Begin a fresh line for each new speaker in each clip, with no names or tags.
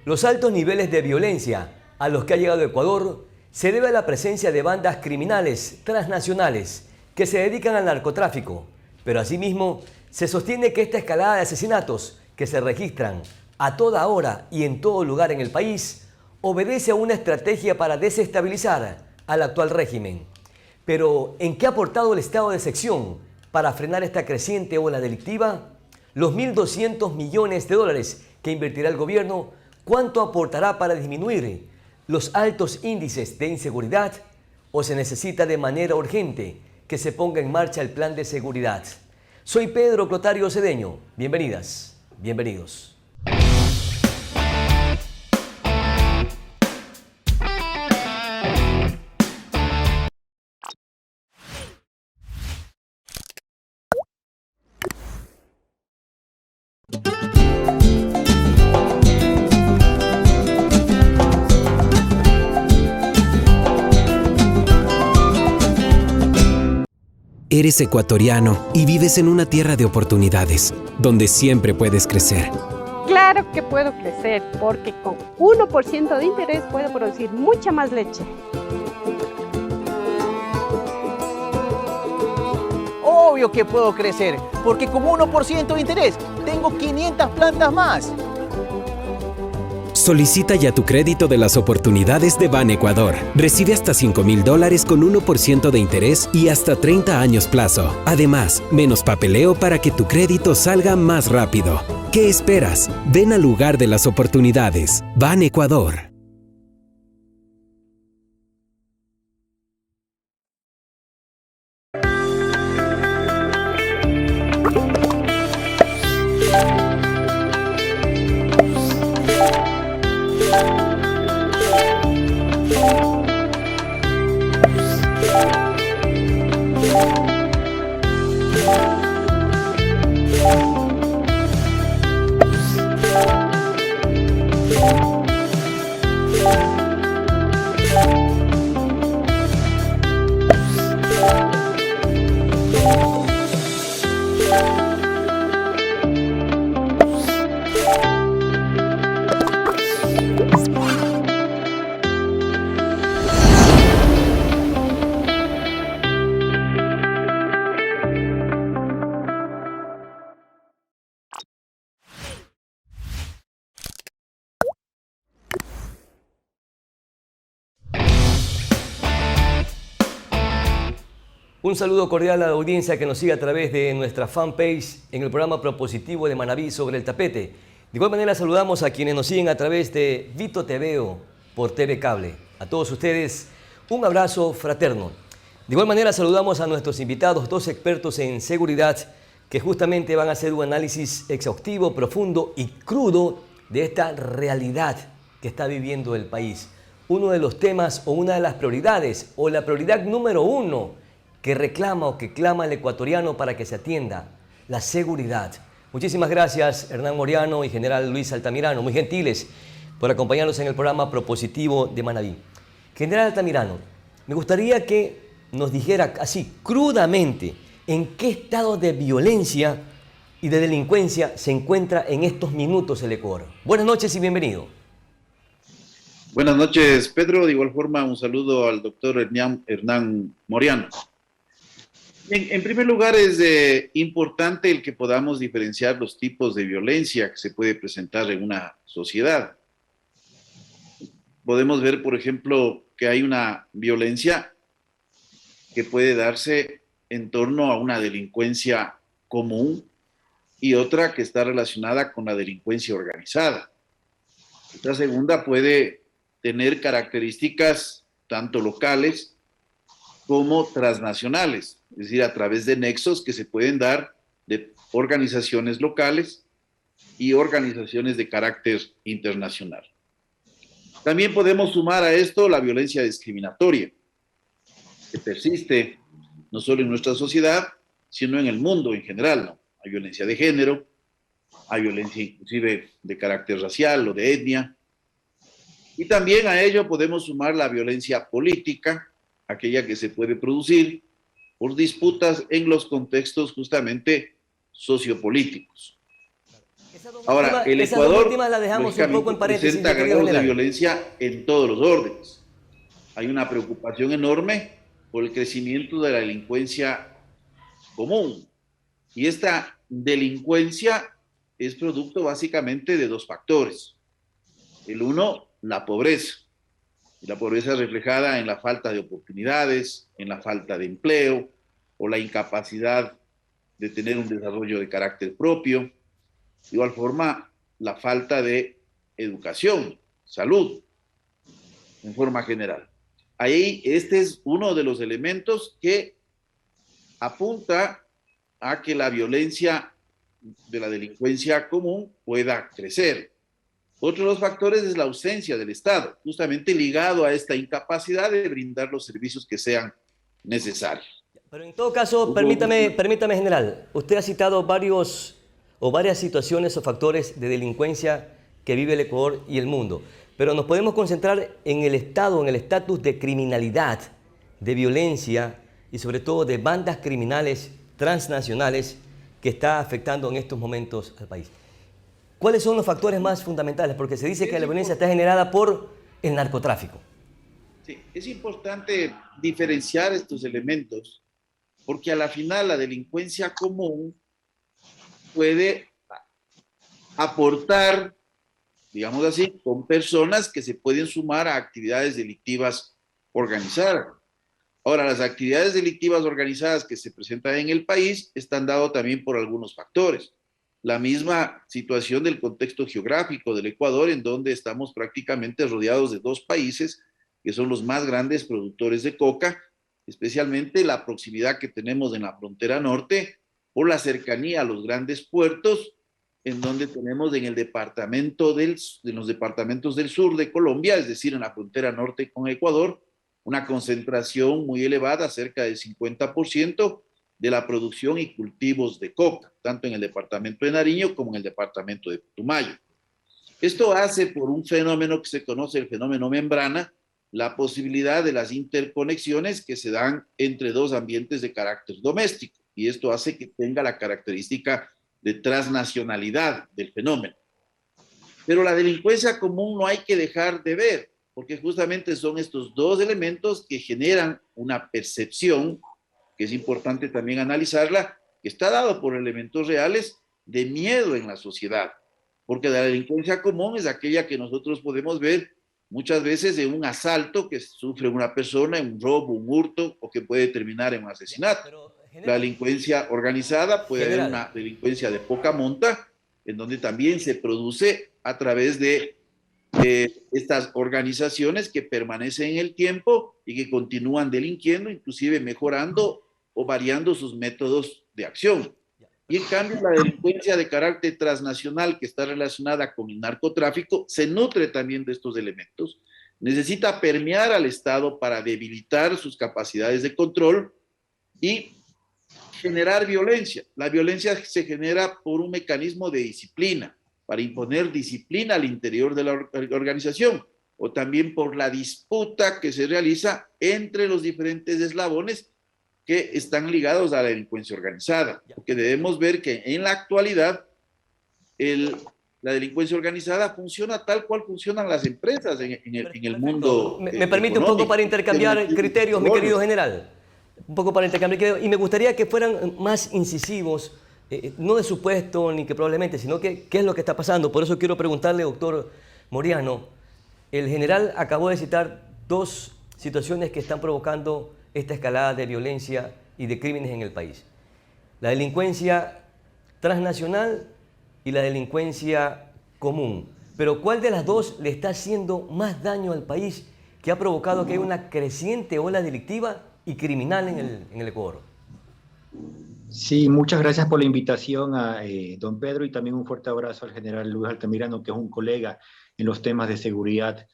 Los altos niveles de violencia a los que ha llegado Ecuador se debe a la presencia de bandas criminales transnacionales que se dedican al narcotráfico, pero asimismo se sostiene que esta escalada de asesinatos que se registran a toda hora y en todo lugar en el país obedece a una estrategia para desestabilizar al actual régimen. Pero, ¿en qué ha aportado el estado de excepción para frenar esta creciente ola delictiva? Los 1.200 millones de dólares que invertirá el gobierno, ¿cuánto aportará para disminuir los altos índices de inseguridad? ¿O se necesita de manera urgente que se ponga en marcha el plan de seguridad? Soy Pedro Clotario Cedeño. Bienvenidas, bienvenidos.
Eres ecuatoriano y vives en una tierra de oportunidades, donde siempre puedes crecer.
Claro que puedo crecer, porque con 1% de interés puedo producir mucha más leche.
Obvio que puedo crecer, porque con 1% de interés tengo 500 plantas más.
Solicita ya tu crédito de las oportunidades de Ban Ecuador. Recibe hasta $5.000 con 1% de interés y hasta 30 años plazo. Además, menos papeleo para que tu crédito salga más rápido. ¿Qué esperas? Ven al lugar de las oportunidades. Ban Ecuador.
Un saludo cordial a la audiencia que nos sigue a través de nuestra fanpage en el programa propositivo de Manaví sobre el tapete. De igual manera saludamos a quienes nos siguen a través de Vito TV o por TV Cable. A todos ustedes un abrazo fraterno. De igual manera saludamos a nuestros invitados, dos expertos en seguridad que justamente van a hacer un análisis exhaustivo, profundo y crudo de esta realidad que está viviendo el país. Uno de los temas o una de las prioridades o la prioridad número uno que reclama o que clama el ecuatoriano para que se atienda, la seguridad. Muchísimas gracias, Hernán Moriano y General Luis Altamirano, muy gentiles por acompañarnos en el programa propositivo de Manaví. General Altamirano, me gustaría que nos dijera así, crudamente, en qué estado de violencia y de delincuencia se encuentra en estos minutos el Ecuador. Buenas noches y bienvenido.
Buenas noches, Pedro. De igual forma, un saludo al doctor Hernán Moriano. En primer lugar, es importante el que podamos diferenciar los tipos de violencia que se puede presentar en una sociedad. Podemos ver, por ejemplo, que hay una violencia que puede darse en torno a una delincuencia común y otra que está relacionada con la delincuencia organizada. Esta segunda puede tener características tanto locales como transnacionales, es decir, a través de nexos que se pueden dar de organizaciones locales y organizaciones de carácter internacional. También podemos sumar a esto la violencia discriminatoria, que persiste no solo en nuestra sociedad, sino en el mundo en general, ¿no? Hay violencia de género, hay violencia inclusive de carácter racial o de etnia, y también a ello podemos sumar la violencia política, aquella que se puede producir por disputas en los contextos justamente sociopolíticos. Ahora, el
esas dos
Ecuador
últimas las dejamos un poco en paréntesis,
presenta
mi querido
grados de
general.
violencia en todos los órdenes. Hay una preocupación enorme por el crecimiento de la delincuencia común. Y esta delincuencia es producto básicamente de dos factores. El uno, la pobreza. Y la pobreza es reflejada en la falta de oportunidades, en la falta de empleo o la incapacidad de tener un desarrollo de carácter propio. De igual forma, la falta de educación, salud, en forma general. Ahí, este es uno de los elementos que apunta a que la violencia de la delincuencia común pueda crecer. Otro de los factores es la ausencia del Estado, justamente ligado a esta incapacidad de brindar los servicios que sean necesarios.
Pero en todo caso, permítame, general, usted ha citado varias situaciones o factores de delincuencia que vive el Ecuador y el mundo, pero nos podemos concentrar en el estado, en el estatus de criminalidad, de violencia y sobre todo de bandas criminales transnacionales que está afectando en estos momentos al país. ¿Cuáles son los factores más fundamentales? Porque se dice que la violencia está generada por el narcotráfico.
Sí, es importante diferenciar estos elementos porque a la final la delincuencia común puede aportar, digamos así, con personas que se pueden sumar a actividades delictivas organizadas. Ahora, las actividades delictivas organizadas que se presentan en el país están dadas también por algunos factores. La misma situación del contexto geográfico del Ecuador, en donde estamos prácticamente rodeados de dos países que son los más grandes productores de coca, especialmente la proximidad que tenemos en la frontera norte, por la cercanía a los grandes puertos, en donde tenemos en los departamentos del sur de Colombia, es decir, en la frontera norte con Ecuador, una concentración muy elevada, cerca del 50% de la producción y cultivos de coca, tanto en el departamento de Nariño como en el departamento de Putumayo. Esto hace, por un fenómeno que se conoce, el fenómeno membrana, la posibilidad de las interconexiones que se dan entre dos ambientes de carácter doméstico, y esto hace que tenga la característica de transnacionalidad del fenómeno. Pero la delincuencia común no hay que dejar de ver, porque justamente son estos dos elementos que generan una percepción, que es importante también analizarla, que está dado por elementos reales de miedo en la sociedad, porque la delincuencia común es aquella que nosotros podemos ver muchas veces en un asalto que sufre una persona, en un robo, un hurto, o que puede terminar en un asesinato. La delincuencia organizada puede haber una delincuencia de poca monta, en donde también se produce a través de estas organizaciones que permanecen en el tiempo y que continúan delinquiendo, inclusive mejorando o variando sus métodos de acción. Y en cambio la delincuencia de carácter transnacional que está relacionada con el narcotráfico se nutre también de estos elementos, necesita permear al Estado para debilitar sus capacidades de control y generar violencia. La violencia se genera por un mecanismo de disciplina, para imponer disciplina al interior de la organización, o también por la disputa que se realiza entre los diferentes eslabones que están ligados a la delincuencia organizada. Porque debemos ver que en la actualidad la delincuencia organizada funciona tal cual funcionan las empresas en el mundo.
¿Me permite un poco para intercambiar criterios, mi querido general? Un poco para intercambiar criterios. Y me gustaría que fueran más incisivos, no de supuesto ni que probablemente, sino que qué es lo que está pasando. Por eso quiero preguntarle, doctor Moriano, el general acabó de citar dos situaciones que están provocando esta escalada de violencia y de crímenes en el país. La delincuencia transnacional y la delincuencia común. Pero ¿cuál de las dos le está haciendo más daño al país que ha provocado que haya una creciente ola delictiva y criminal en el Ecuador?
Sí, muchas gracias por la invitación a don Pedro y también un fuerte abrazo al general Luis Altamirano, que es un colega en los temas de seguridad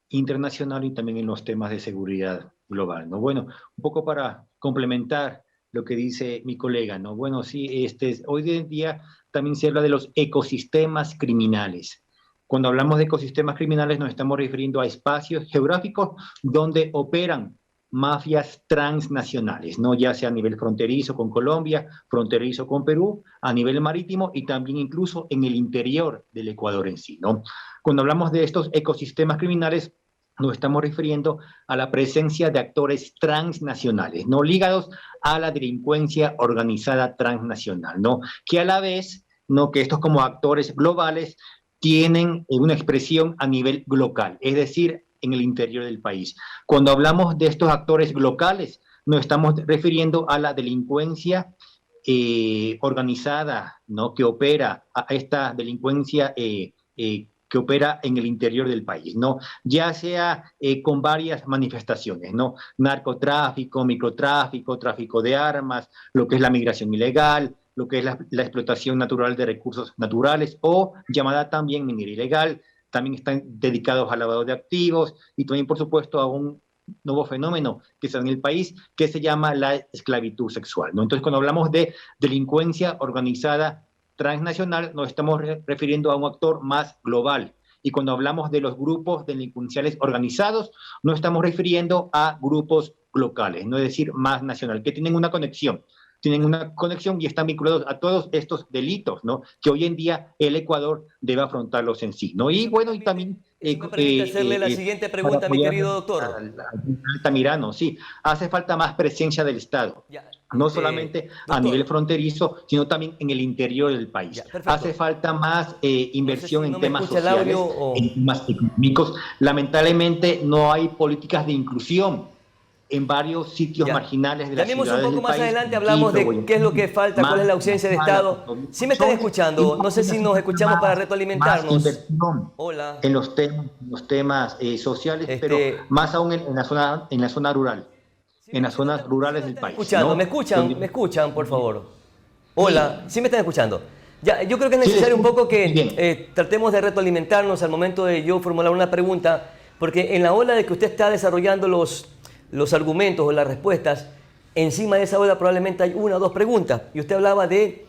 internacional y también en los temas de seguridad global, ¿no? Bueno, un poco para complementar lo que dice mi colega, ¿no? Bueno, sí, hoy en día también se habla de los ecosistemas criminales. Cuando hablamos de ecosistemas criminales nos estamos refiriendo a espacios geográficos donde operan mafias transnacionales, ¿no? Ya sea a nivel fronterizo con Colombia, fronterizo con Perú, a nivel marítimo y también incluso en el interior del Ecuador en sí, ¿no? Cuando hablamos de estos ecosistemas criminales, nos estamos refiriendo a la presencia de actores transnacionales, no ligados a la delincuencia organizada transnacional, ¿no? Que a la vez, ¿no? Que estos como actores globales tienen una expresión a nivel local, es decir, en el interior del país. Cuando hablamos de estos actores locales, nos estamos refiriendo a la delincuencia organizada, ¿no? Que opera, a esta delincuencia que opera en el interior del país, ¿no? Ya sea con varias manifestaciones, ¿no? Narcotráfico, microtráfico, tráfico de armas, lo que es la migración ilegal, lo que es la explotación natural de recursos naturales o llamada también minería ilegal. También están dedicados al lavado de activos y también, por supuesto, a un nuevo fenómeno que está en el país que se llama la esclavitud sexual, ¿no? Entonces, cuando hablamos de delincuencia organizada transnacional, nos estamos refiriendo a un actor más global. Y cuando hablamos de los grupos delincuenciales organizados, nos estamos refiriendo a grupos locales, no es decir, más nacional, que tienen una conexión y están vinculados a todos estos delitos, ¿no? Que hoy en día el Ecuador debe afrontarlos en sí, ¿no? Y bueno, y también
Eso me permite hacerle la siguiente
para
pregunta, mi
apoyar
querido doctor.
al Altamirano, sí, hace falta más presencia del Estado.
Ya,
No solamente a
doctor,
nivel fronterizo, sino también en el interior del país.
ya, perfecto.
Hace falta más inversión
No sé si no
en
me
temas
escucha el
sociales,
audio o...
en temas económicos. Lamentablemente no hay políticas de inclusión en varios sitios
Ya.
marginales de las
Llamemos un
ciudades
poco
del
más
país.
adelante, hablamos de qué es lo que falta, cuál es la ausencia de Estado. ¿Sí me están escuchando? No sé si nos escuchamos para retroalimentarnos.
Más inversión
Hola.
en los temas sociales, pero más aún en la zona rural, en las zonas rurales del país.
Escuchando,
¿no?
me escuchan, por favor. Hola, ¿sí me están escuchando? Ya, yo creo que es necesario un poco que tratemos de retroalimentarnos al momento de yo formular una pregunta, porque en la ola de que usted está desarrollando los argumentos o las respuestas, encima de esa ola probablemente hay una o dos preguntas. Y usted hablaba de,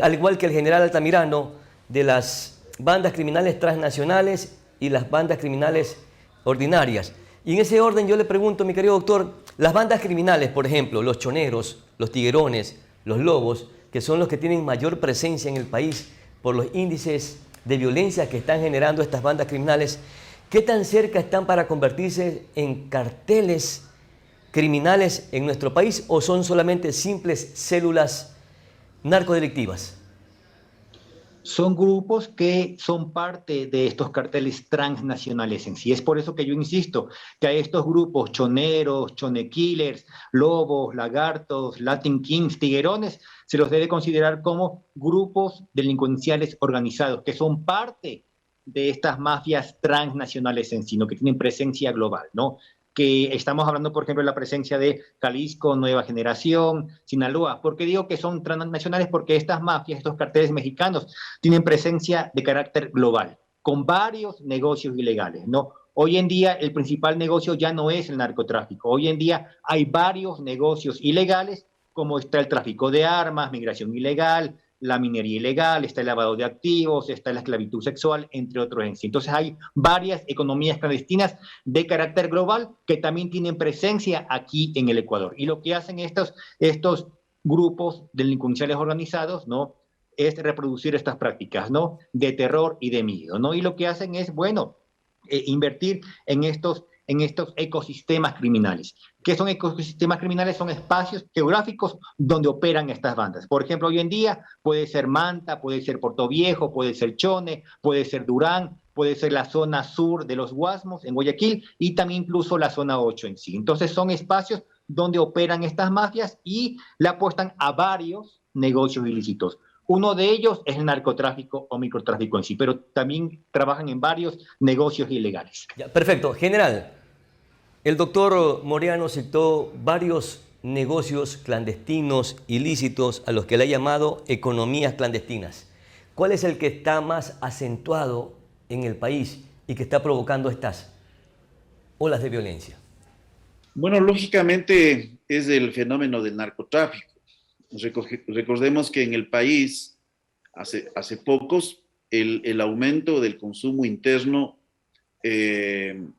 al igual que el general Altamirano, de las bandas criminales transnacionales y las bandas criminales ordinarias. Y en ese orden yo le pregunto, mi querido doctor, las bandas criminales, por ejemplo, los choneros, los tiguerones, los lobos, que son los que tienen mayor presencia en el país por los índices de violencia que están generando estas bandas criminales, ¿qué tan cerca están para convertirse en carteles criminales en nuestro país o son solamente simples células narcodelictivas?
Son grupos que son parte de estos carteles transnacionales en sí. Es por eso que yo insisto que a estos grupos choneros, chonekillers, lobos, lagartos, Latin Kings, tiguerones, se los debe considerar como grupos delincuenciales organizados, que son parte de estas mafias transnacionales en sí, ¿no? Que tienen presencia global, ¿no? Que estamos hablando, por ejemplo, de la presencia de Jalisco, Nueva Generación, Sinaloa. ¿Por qué digo que son transnacionales? Porque estas mafias, estos carteles mexicanos, tienen presencia de carácter global, con varios negocios ilegales, ¿no? Hoy en día el principal negocio ya no es el narcotráfico. Hoy en día hay varios negocios ilegales, como está el tráfico de armas, migración ilegal, la minería ilegal, está el lavado de activos, está la esclavitud sexual, entre otros en sí. Entonces hay varias economías clandestinas de carácter global que también tienen presencia aquí en el Ecuador. Y lo que hacen estos grupos delincuenciales organizados, ¿no? Es reproducir estas prácticas, ¿no? De terror y de miedo, ¿no? Y lo que hacen es, bueno, invertir en estos ecosistemas criminales. ¿Qué son ecosistemas criminales? Son espacios geográficos donde operan estas bandas. Por ejemplo, hoy en día puede ser Manta, puede ser Puerto Viejo, puede ser Chone, puede ser Durán, puede ser la zona sur de los Guasmos en Guayaquil y también incluso la zona 8 en sí. Entonces son espacios donde operan estas mafias y le apuestan a varios negocios ilícitos. Uno de ellos es el narcotráfico o microtráfico en sí, pero también trabajan en varios negocios ilegales.
Ya, perfecto. General, el doctor Moreano citó varios negocios clandestinos, ilícitos, a los que le ha llamado economías clandestinas. ¿Cuál es el que está más acentuado en el país y que está provocando estas olas de violencia?
Bueno, lógicamente es el fenómeno del narcotráfico. Recordemos que en el país, hace pocos, el aumento del consumo interno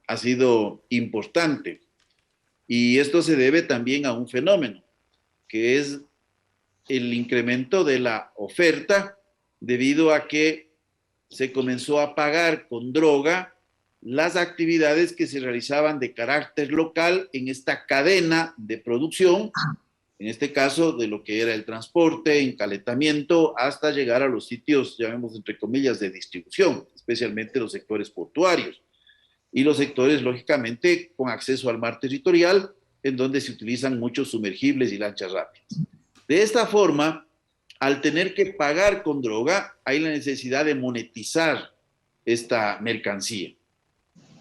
ha sido importante. Y esto se debe también a un fenómeno, que es el incremento de la oferta debido a que se comenzó a pagar con droga las actividades que se realizaban de carácter local en esta cadena de producción, en este caso de lo que era el transporte, encalentamiento, hasta llegar a los sitios, llamemos entre comillas, de distribución, especialmente los sectores portuarios y los sectores, lógicamente, con acceso al mar territorial, en donde se utilizan muchos sumergibles y lanchas rápidas. De esta forma, al tener que pagar con droga, hay la necesidad de monetizar esta mercancía.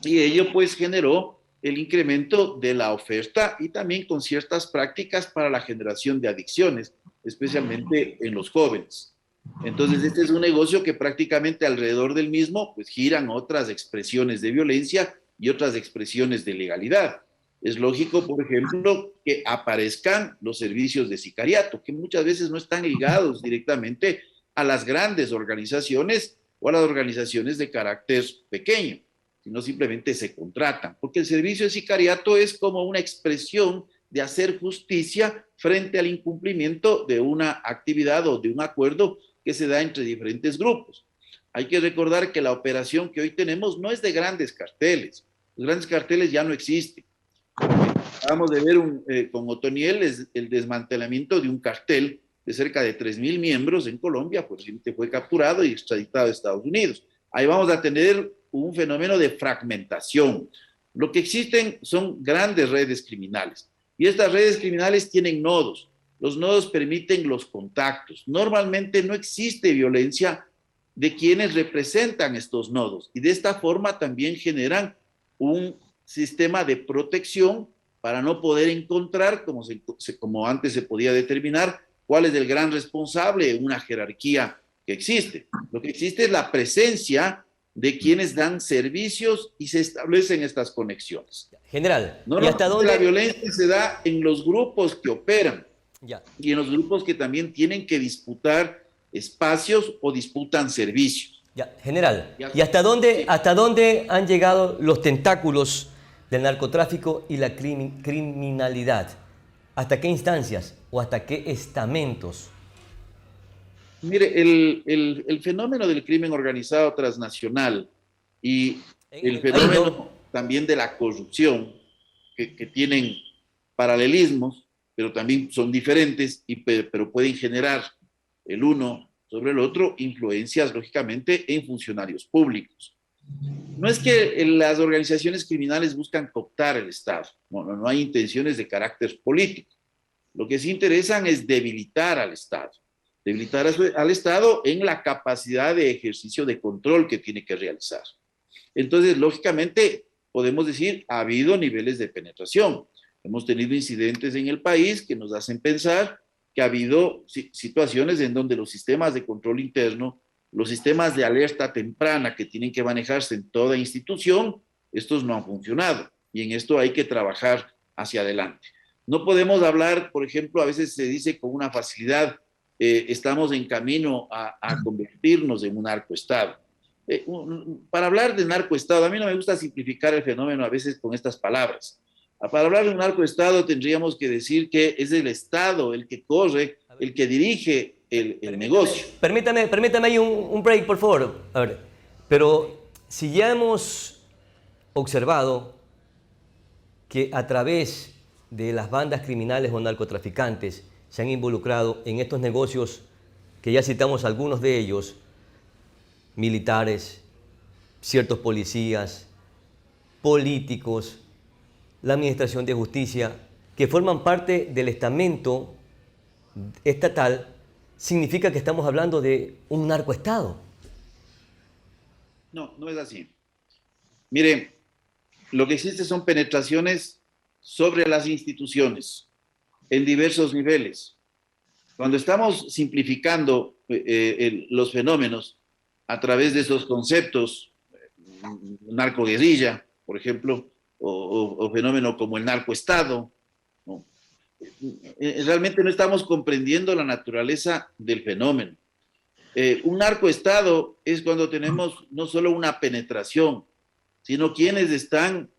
Y ello pues generó el incremento de la oferta y también con ciertas prácticas para la generación de adicciones, especialmente en los jóvenes. Entonces este es un negocio que prácticamente alrededor del mismo pues giran otras expresiones de violencia y otras expresiones de legalidad. Es lógico, por ejemplo, que aparezcan los servicios de sicariato, que muchas veces no están ligados directamente a las grandes organizaciones o a las organizaciones de carácter pequeño, sino simplemente se contratan, porque el servicio de sicariato es como una expresión de hacer justicia frente al incumplimiento de una actividad o de un acuerdo que se da entre diferentes grupos. Hay que recordar que la operación que hoy tenemos no es de grandes carteles. Los grandes carteles ya no existen. Acabamos de ver con Otoniel el desmantelamiento de un cartel de cerca de 3.000 miembros en Colombia, por recientemente fue capturado y extraditado a Estados Unidos. Ahí vamos a tener un fenómeno de fragmentación. Lo que existen son grandes redes criminales y estas redes criminales tienen nodos. Los nodos permiten los contactos. Normalmente no existe violencia de quienes representan estos nodos y de esta forma también generan un sistema de protección para no poder encontrar, como antes se podía determinar, cuál es el gran responsable en una jerarquía que existe. Lo que existe es la presencia de quienes dan servicios y se establecen estas conexiones.
General,
No,
¿y hasta dónde?
La violencia se da en los grupos que operan
Ya.
y en los grupos que también tienen que disputar espacios o disputan servicios.
Ya, general, ¿y hasta dónde han llegado los tentáculos del narcotráfico y la criminalidad? ¿Hasta qué instancias o hasta qué estamentos?
Mire, el fenómeno del crimen organizado transnacional y el fenómeno también de la corrupción, que tienen paralelismos, pero también son diferentes, pero pueden generar el uno sobre el otro influencias, lógicamente, en funcionarios públicos. No es que las organizaciones criminales buscan cooptar el Estado, no hay intenciones de carácter político. Lo que sí interesan es debilitar al Estado en la capacidad de ejercicio de control que tiene que realizar. Entonces, lógicamente, podemos decir, ha habido niveles de penetración. Hemos tenido incidentes en el país que nos hacen pensar que ha habido situaciones en donde los sistemas de control interno, los sistemas de alerta temprana que tienen que manejarse en toda institución, estos no han funcionado. Y en esto hay que trabajar hacia adelante. No podemos hablar, por ejemplo, a veces se dice con una facilidad, estamos en camino a convertirnos en un narcoestado. Para hablar de narcoestado, a mí no me gusta simplificar el fenómeno a veces con estas palabras. Para hablar de un narcoestado tendríamos que decir que es el Estado el que corre, el que dirige el negocio.
Permítame ahí un break, por favor. A ver, pero si ya hemos observado que a través de las bandas criminales o narcotraficantes se han involucrado en estos negocios, que ya citamos algunos de ellos, militares, ciertos policías, políticos, la Administración de Justicia, que forman parte del estamento estatal, significa que estamos hablando de un narcoestado.
No, no es así. Miren, lo que existe son penetraciones sobre las instituciones en diversos niveles. Cuando estamos simplificando los fenómenos a través de esos conceptos, narcoguerrilla, por ejemplo, o fenómeno como el narcoestado, ¿no? Realmente no estamos comprendiendo la naturaleza del fenómeno. Un narcoestado es cuando tenemos no solo una penetración, sino quienes están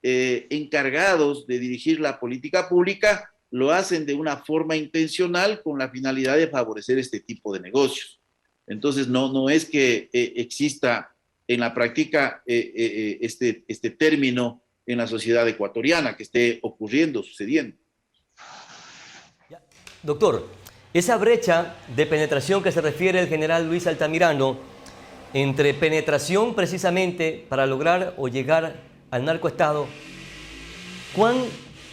encargados de dirigir la política pública lo hacen de una forma intencional con la finalidad de favorecer este tipo de negocios. Entonces, no es que exista en la práctica este término en la sociedad ecuatoriana, que esté ocurriendo, sucediendo.
Doctor, esa brecha de penetración que se refiere el general Luis Altamirano, entre penetración precisamente para lograr o llegar al narcoestado, ¿cuán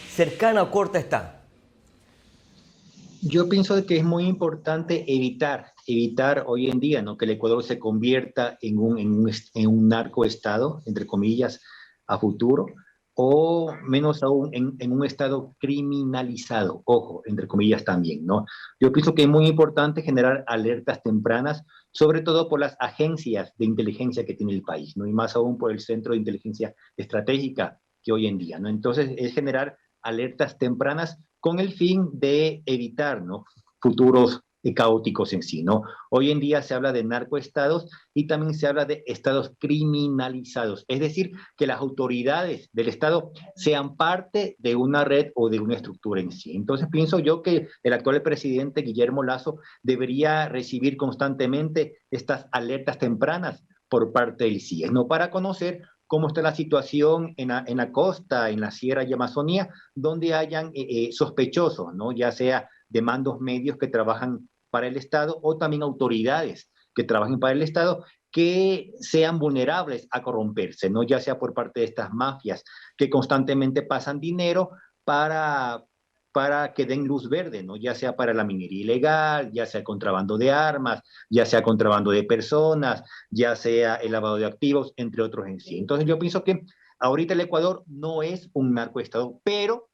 cercana o corta está?
Yo pienso que es muy importante evitar hoy en día, ¿no?, que el Ecuador se convierta en un narcoestado, entre comillas, a futuro, o menos aún en un estado criminalizado, ojo, entre comillas también, ¿no? Yo pienso que es muy importante generar alertas tempranas, sobre todo por las agencias de inteligencia que tiene el país, ¿no? Y más aún por el Centro de Inteligencia Estratégica que hoy en día, ¿no? Entonces, es generar alertas tempranas con el fin de evitar, ¿no?, futuros caóticos en sí, ¿no? Hoy en día se habla de narcoestados y también se habla de estados criminalizados, es decir, que las autoridades del estado sean parte de una red o de una estructura en sí. Entonces pienso yo que el actual presidente Guillermo Lasso debería recibir constantemente estas alertas tempranas por parte del CIES, ¿no?, para conocer cómo está la situación en la costa, en la Sierra y Amazonía, donde hayan sospechosos, ¿no?, ya sea de mandos medios que trabajan para el Estado o también autoridades que trabajen para el Estado que sean vulnerables a corromperse, ¿no?, ya sea por parte de estas mafias que constantemente pasan dinero para que den luz verde, ¿no?, ya sea para la minería ilegal, ya sea contrabando de armas, ya sea contrabando de personas, ya sea el lavado de activos, entre otros en sí. Entonces yo pienso que ahorita el Ecuador no es un narcoestado, pero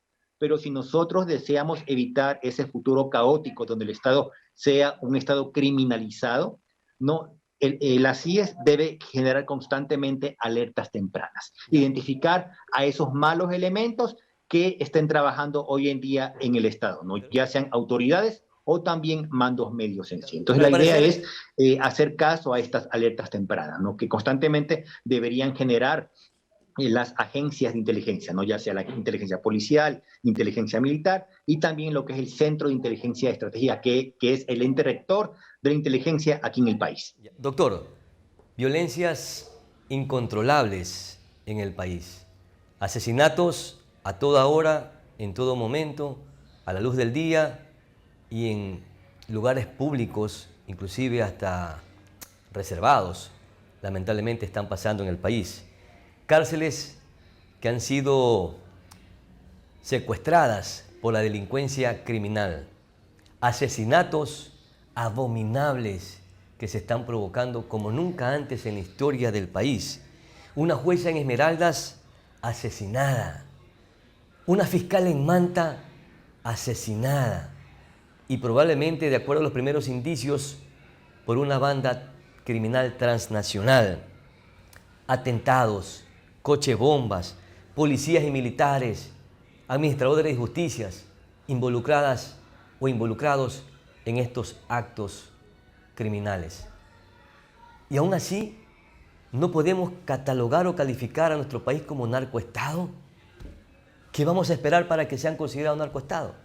si nosotros deseamos evitar ese futuro caótico donde el Estado sea un Estado criminalizado, no, la CIES debe generar constantemente alertas tempranas, identificar a esos malos elementos que estén trabajando hoy en día en el Estado, ¿no?, ya sean autoridades o también mandos medios en sí. Entonces la idea es hacer caso a estas alertas tempranas, ¿no?, que constantemente deberían generar las agencias de inteligencia, ¿no?, ya sea la inteligencia policial, inteligencia militar y también lo que es el Centro de Inteligencia Estratégica, que es el ente rector de la inteligencia aquí en el país.
Doctor, violencias incontrolables en el país, asesinatos a toda hora, en todo momento, a la luz del día y en lugares públicos, inclusive hasta reservados, lamentablemente están pasando en el país. Cárceles que han sido secuestradas por la delincuencia criminal, asesinatos abominables que se están provocando como nunca antes en la historia del país. Una jueza en Esmeraldas asesinada, una fiscal en Manta asesinada y probablemente, de acuerdo a los primeros indicios, por una banda criminal transnacional. Atentados, cochebombas, policías y militares, administradores de justicias involucradas o involucrados en estos actos criminales. Y aún así, ¿no podemos catalogar o calificar a nuestro país como narcoestado? ¿Qué vamos a esperar para que sean considerados narcoestado?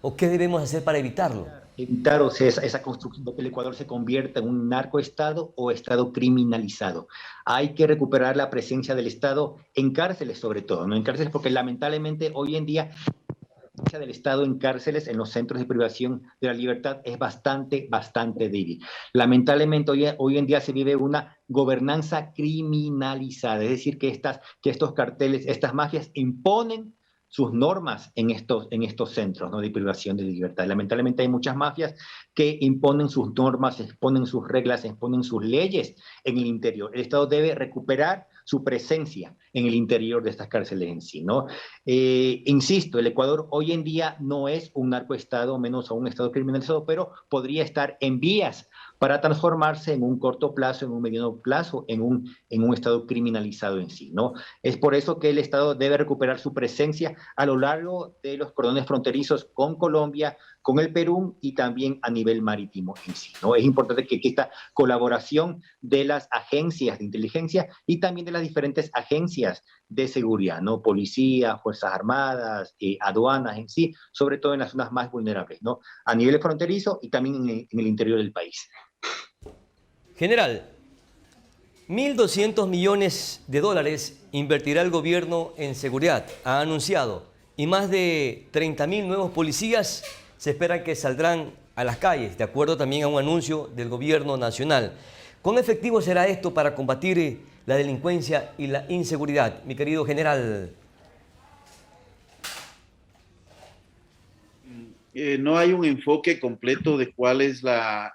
¿O qué debemos hacer para evitarlo?
Evitar, o sea, esa construcción de que el Ecuador se convierta en un narcoestado o estado criminalizado. Hay que recuperar la presencia del Estado en cárceles, sobre todo, ¿no? En cárceles, porque lamentablemente hoy en día la presencia del Estado en cárceles, en los centros de privación de la libertad, es bastante débil. Lamentablemente hoy en día se vive una gobernanza criminalizada, es decir, que estos carteles, estas mafias imponen sus normas en estos centros, ¿no?, de privación de libertad. Lamentablemente hay muchas mafias que imponen sus normas, exponen sus reglas, exponen sus leyes en el interior. El Estado debe recuperar su presencia en el interior de estas cárceles en sí, ¿no? Insisto, el Ecuador hoy en día no es un narcoestado, menos aún un estado criminalizado, pero podría estar en vías para transformarse en un corto plazo, en un mediano plazo, en un estado criminalizado en sí, ¿no? Es por eso que el Estado debe recuperar su presencia a lo largo de los cordones fronterizos con Colombia, con el Perú y también a nivel marítimo en sí, ¿no? Es importante que esta colaboración de las agencias de inteligencia y también de las diferentes agencias de seguridad, ¿no? Policía, Fuerzas Armadas, aduanas en sí, sobre todo en las zonas más vulnerables, ¿no? A nivel fronterizo y también en el interior del país.
General, 1.200 millones de dólares invertirá el gobierno en seguridad, ha anunciado, y más de 30.000 nuevos policías se esperan que saldrán a las calles, de acuerdo también a un anuncio del gobierno nacional. ¿Cuán efectivo será esto para combatir la delincuencia y la inseguridad, mi querido general?
No hay un enfoque completo de cuál es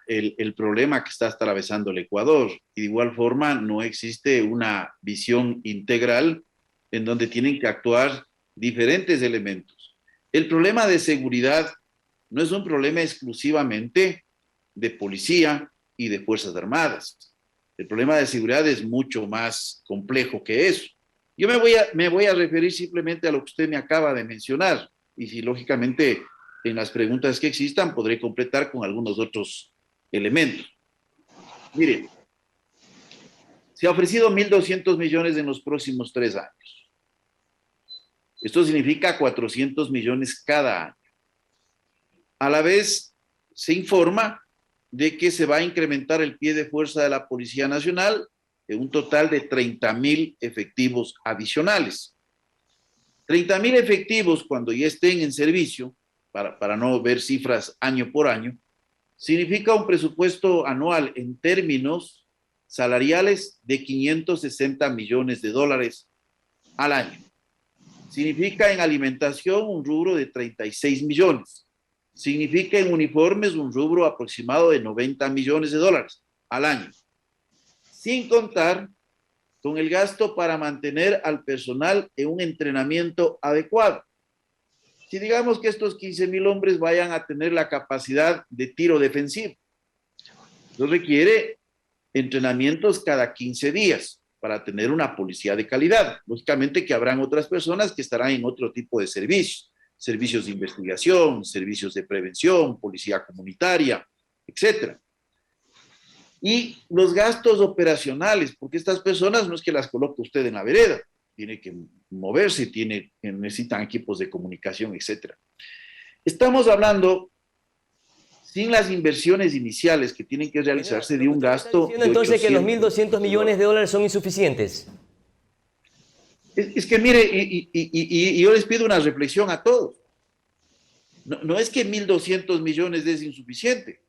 el problema que está atravesando el Ecuador. Y de igual forma, no existe una visión integral en donde tienen que actuar diferentes elementos. El problema de seguridad no es un problema exclusivamente de policía y de Fuerzas Armadas. El problema de seguridad es mucho más complejo que eso. Yo me voy a referir simplemente a lo que usted me acaba de mencionar. Y si lógicamente en las preguntas que existan podré completar con algunos otros elementos. Miren, se ha ofrecido 1.200 millones en los próximos 3 años. Esto significa 400 millones cada año. A la vez, se informa de que se va a incrementar el pie de fuerza de la Policía Nacional en un total de 30.000 efectivos adicionales. 30.000 efectivos cuando ya estén en servicio, para no ver cifras año por año, significa un presupuesto anual en términos salariales de 560 millones de dólares al año. Significa en alimentación un rubro de 36 millones. Significa en uniformes un rubro aproximado de 90 millones de dólares al año. Sin contar con el gasto para mantener al personal en un entrenamiento adecuado. Si digamos que estos 15.000 hombres vayan a tener la capacidad de tiro defensivo, eso requiere entrenamientos cada 15 días para tener una policía de calidad. Lógicamente que habrán otras personas que estarán en otro tipo de servicios, servicios de investigación, servicios de prevención, policía comunitaria, etc. Y los gastos operacionales, porque estas personas no es que las coloque usted en la vereda, tiene que moverse, necesitan equipos de comunicación, etc. Estamos hablando, sin las inversiones iniciales que tienen que realizarse, de un gasto de
entonces que los
800
1.200 millones de dólares son insuficientes.
Es que mire, y yo les pido una reflexión a todos. No es que 1.200 millones es insuficiente.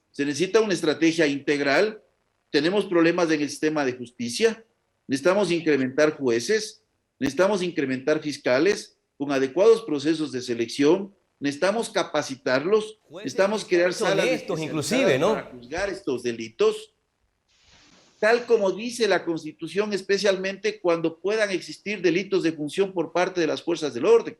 Se necesita una estrategia integral. Tenemos problemas en el sistema de justicia. Necesitamos incrementar jueces, necesitamos incrementar fiscales con adecuados procesos de selección, necesitamos capacitarlos, necesitamos crear salas
inclusive, ¿no?,
para juzgar estos delitos, tal como dice la Constitución, especialmente cuando puedan existir delitos de función por parte de las fuerzas del orden.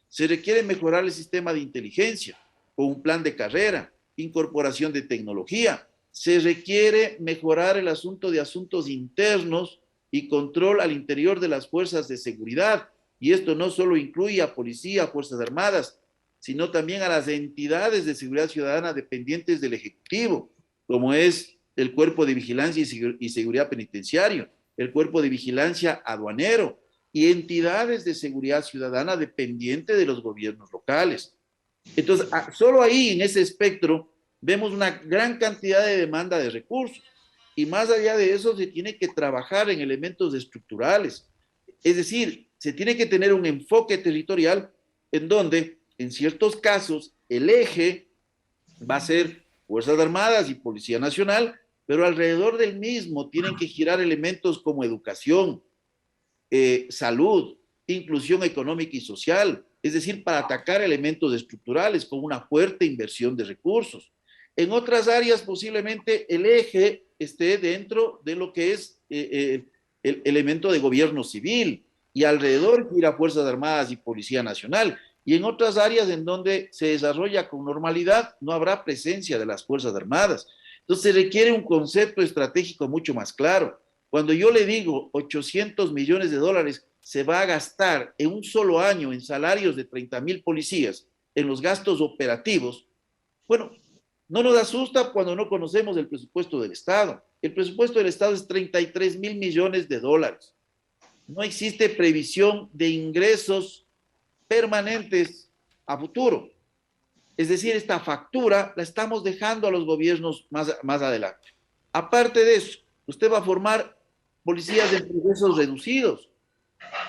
Se requiere mejorar el sistema de inteligencia con un plan de carrera, incorporación de tecnología. Se requiere mejorar el asunto de asuntos internos y control al interior de las fuerzas de seguridad. Y esto no solo incluye a policía, Fuerzas Armadas, sino también a las entidades de seguridad ciudadana dependientes del Ejecutivo, como es el Cuerpo de Vigilancia y Seguridad Penitenciario, el Cuerpo de Vigilancia Aduanero y entidades de seguridad ciudadana dependientes de los gobiernos locales. Entonces, solo ahí en ese espectro vemos una gran cantidad de demanda de recursos. Y más allá de eso, se tiene que trabajar en elementos estructurales. Es decir, se tiene que tener un enfoque territorial en donde, en ciertos casos, el eje va a ser Fuerzas Armadas y Policía Nacional, pero alrededor del mismo tienen que girar elementos como educación, salud, inclusión económica y social, es decir, para atacar elementos estructurales con una fuerte inversión de recursos. En otras áreas posiblemente el eje esté dentro de lo que es el elemento de gobierno civil y alrededor gira Fuerzas Armadas y Policía Nacional. Y en otras áreas en donde se desarrolla con normalidad no habrá presencia de las Fuerzas Armadas. Entonces se requiere un concepto estratégico mucho más claro. Cuando yo le digo 800 millones de dólares se va a gastar en un solo año en salarios de 30.000 policías, en los gastos operativos, Bueno, no nos asusta cuando no conocemos el presupuesto del Estado. El presupuesto del Estado es 33.000 millones de dólares. No existe previsión de ingresos permanentes a futuro. Es decir, esta factura la estamos dejando a los gobiernos más adelante. Aparte de eso, usted va a formar policías de procesos reducidos,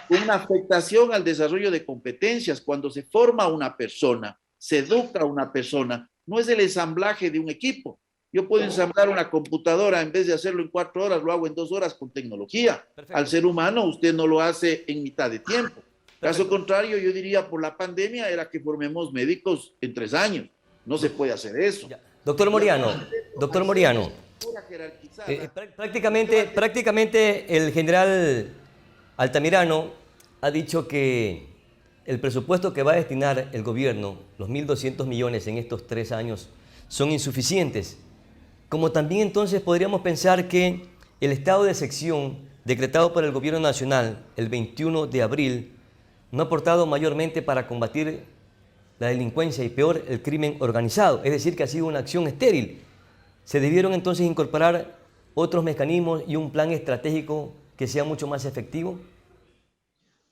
con una afectación al desarrollo de competencias. Cuando se forma una persona, se educa a una persona, no es el ensamblaje de un equipo. Yo puedo ensamblar una computadora, en vez de hacerlo en 4 horas, lo hago en 2 horas con tecnología. Perfecto. Al ser humano, usted no lo hace en mitad de tiempo. Caso contrario, yo diría, por la pandemia, era que formemos médicos en 3 años. No se puede hacer eso.
Ya. Doctor Moreano, prácticamente el general Altamirano ha dicho que el presupuesto que va a destinar el gobierno, los 1.200 millones en estos 3 años, son insuficientes. Como también entonces podríamos pensar que el estado de excepción decretado por el gobierno nacional el 21 de abril no ha aportado mayormente para combatir la delincuencia y peor, el crimen organizado. Es decir, que ha sido una acción estéril. Se debieron entonces incorporar otros mecanismos y un plan estratégico que sea mucho más efectivo.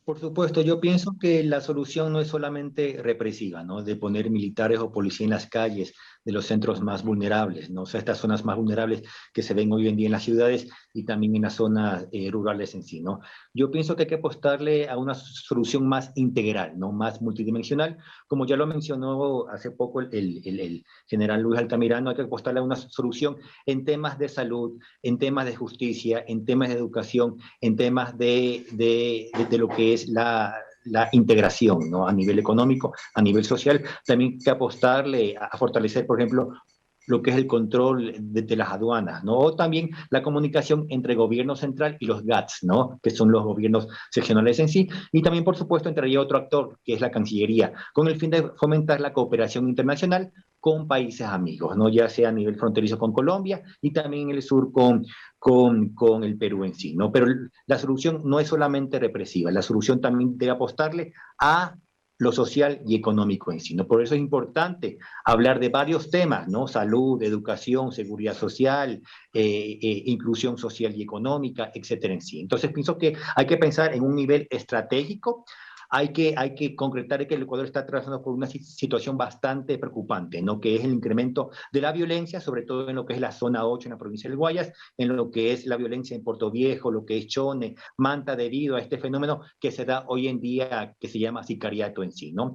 Por supuesto, yo pienso que la solución no es solamente represiva, ¿no? De poner militares o policía en las calles de los centros más vulnerables, ¿no? O sea, estas zonas más vulnerables que se ven hoy en día en las ciudades y también en las zonas rurales en sí, ¿no? Yo pienso que hay que apostarle a una solución más integral, ¿no? Más multidimensional. Como ya lo mencionó hace poco el general Luis Altamirano, hay que apostarle a una solución en temas de salud, en temas de justicia, en temas de educación, en temas de lo que es la integración, ¿no? A nivel económico, a nivel social. También hay que apostarle a fortalecer, por ejemplo, lo que es el control de las aduanas, ¿no? O también la comunicación entre el gobierno central y los GATS, ¿no? Que son los gobiernos seccionales en sí. Y también, por supuesto, entraría otro actor, que es la Cancillería, con el fin de fomentar la cooperación internacional con países amigos, ¿no? Ya sea a nivel fronterizo con Colombia y también en el sur con el Perú en sí, ¿no? Pero la solución no es solamente represiva, la solución también debe apostarle a lo social y económico en sí, ¿no? Por eso es importante hablar de varios temas, ¿no? Salud, educación, seguridad social, inclusión social y económica, etcétera en sí. Entonces pienso que hay que pensar en un nivel estratégico. Hay que concretar que el Ecuador está atravesando por una situación bastante preocupante, ¿no? Que es el incremento de la violencia, sobre todo en lo que es la zona 8 en la provincia del Guayas, en lo que es la violencia en Puerto Viejo, lo que es Chone, Manta, debido a este fenómeno que se da hoy en día, que se llama sicariato en sí, ¿no?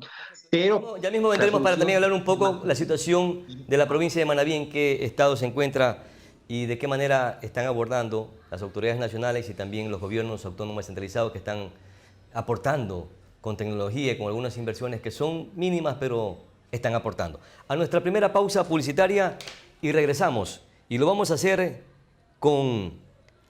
Pero
ya mismo vendremos para también hablar un poco la situación de la provincia de Manabí, en qué estado se encuentra y de qué manera están abordando las autoridades nacionales y también los gobiernos autónomos descentralizados que están aportando con tecnología y con algunas inversiones que son mínimas, pero están aportando. A nuestra primera pausa publicitaria y regresamos. Y lo vamos a hacer con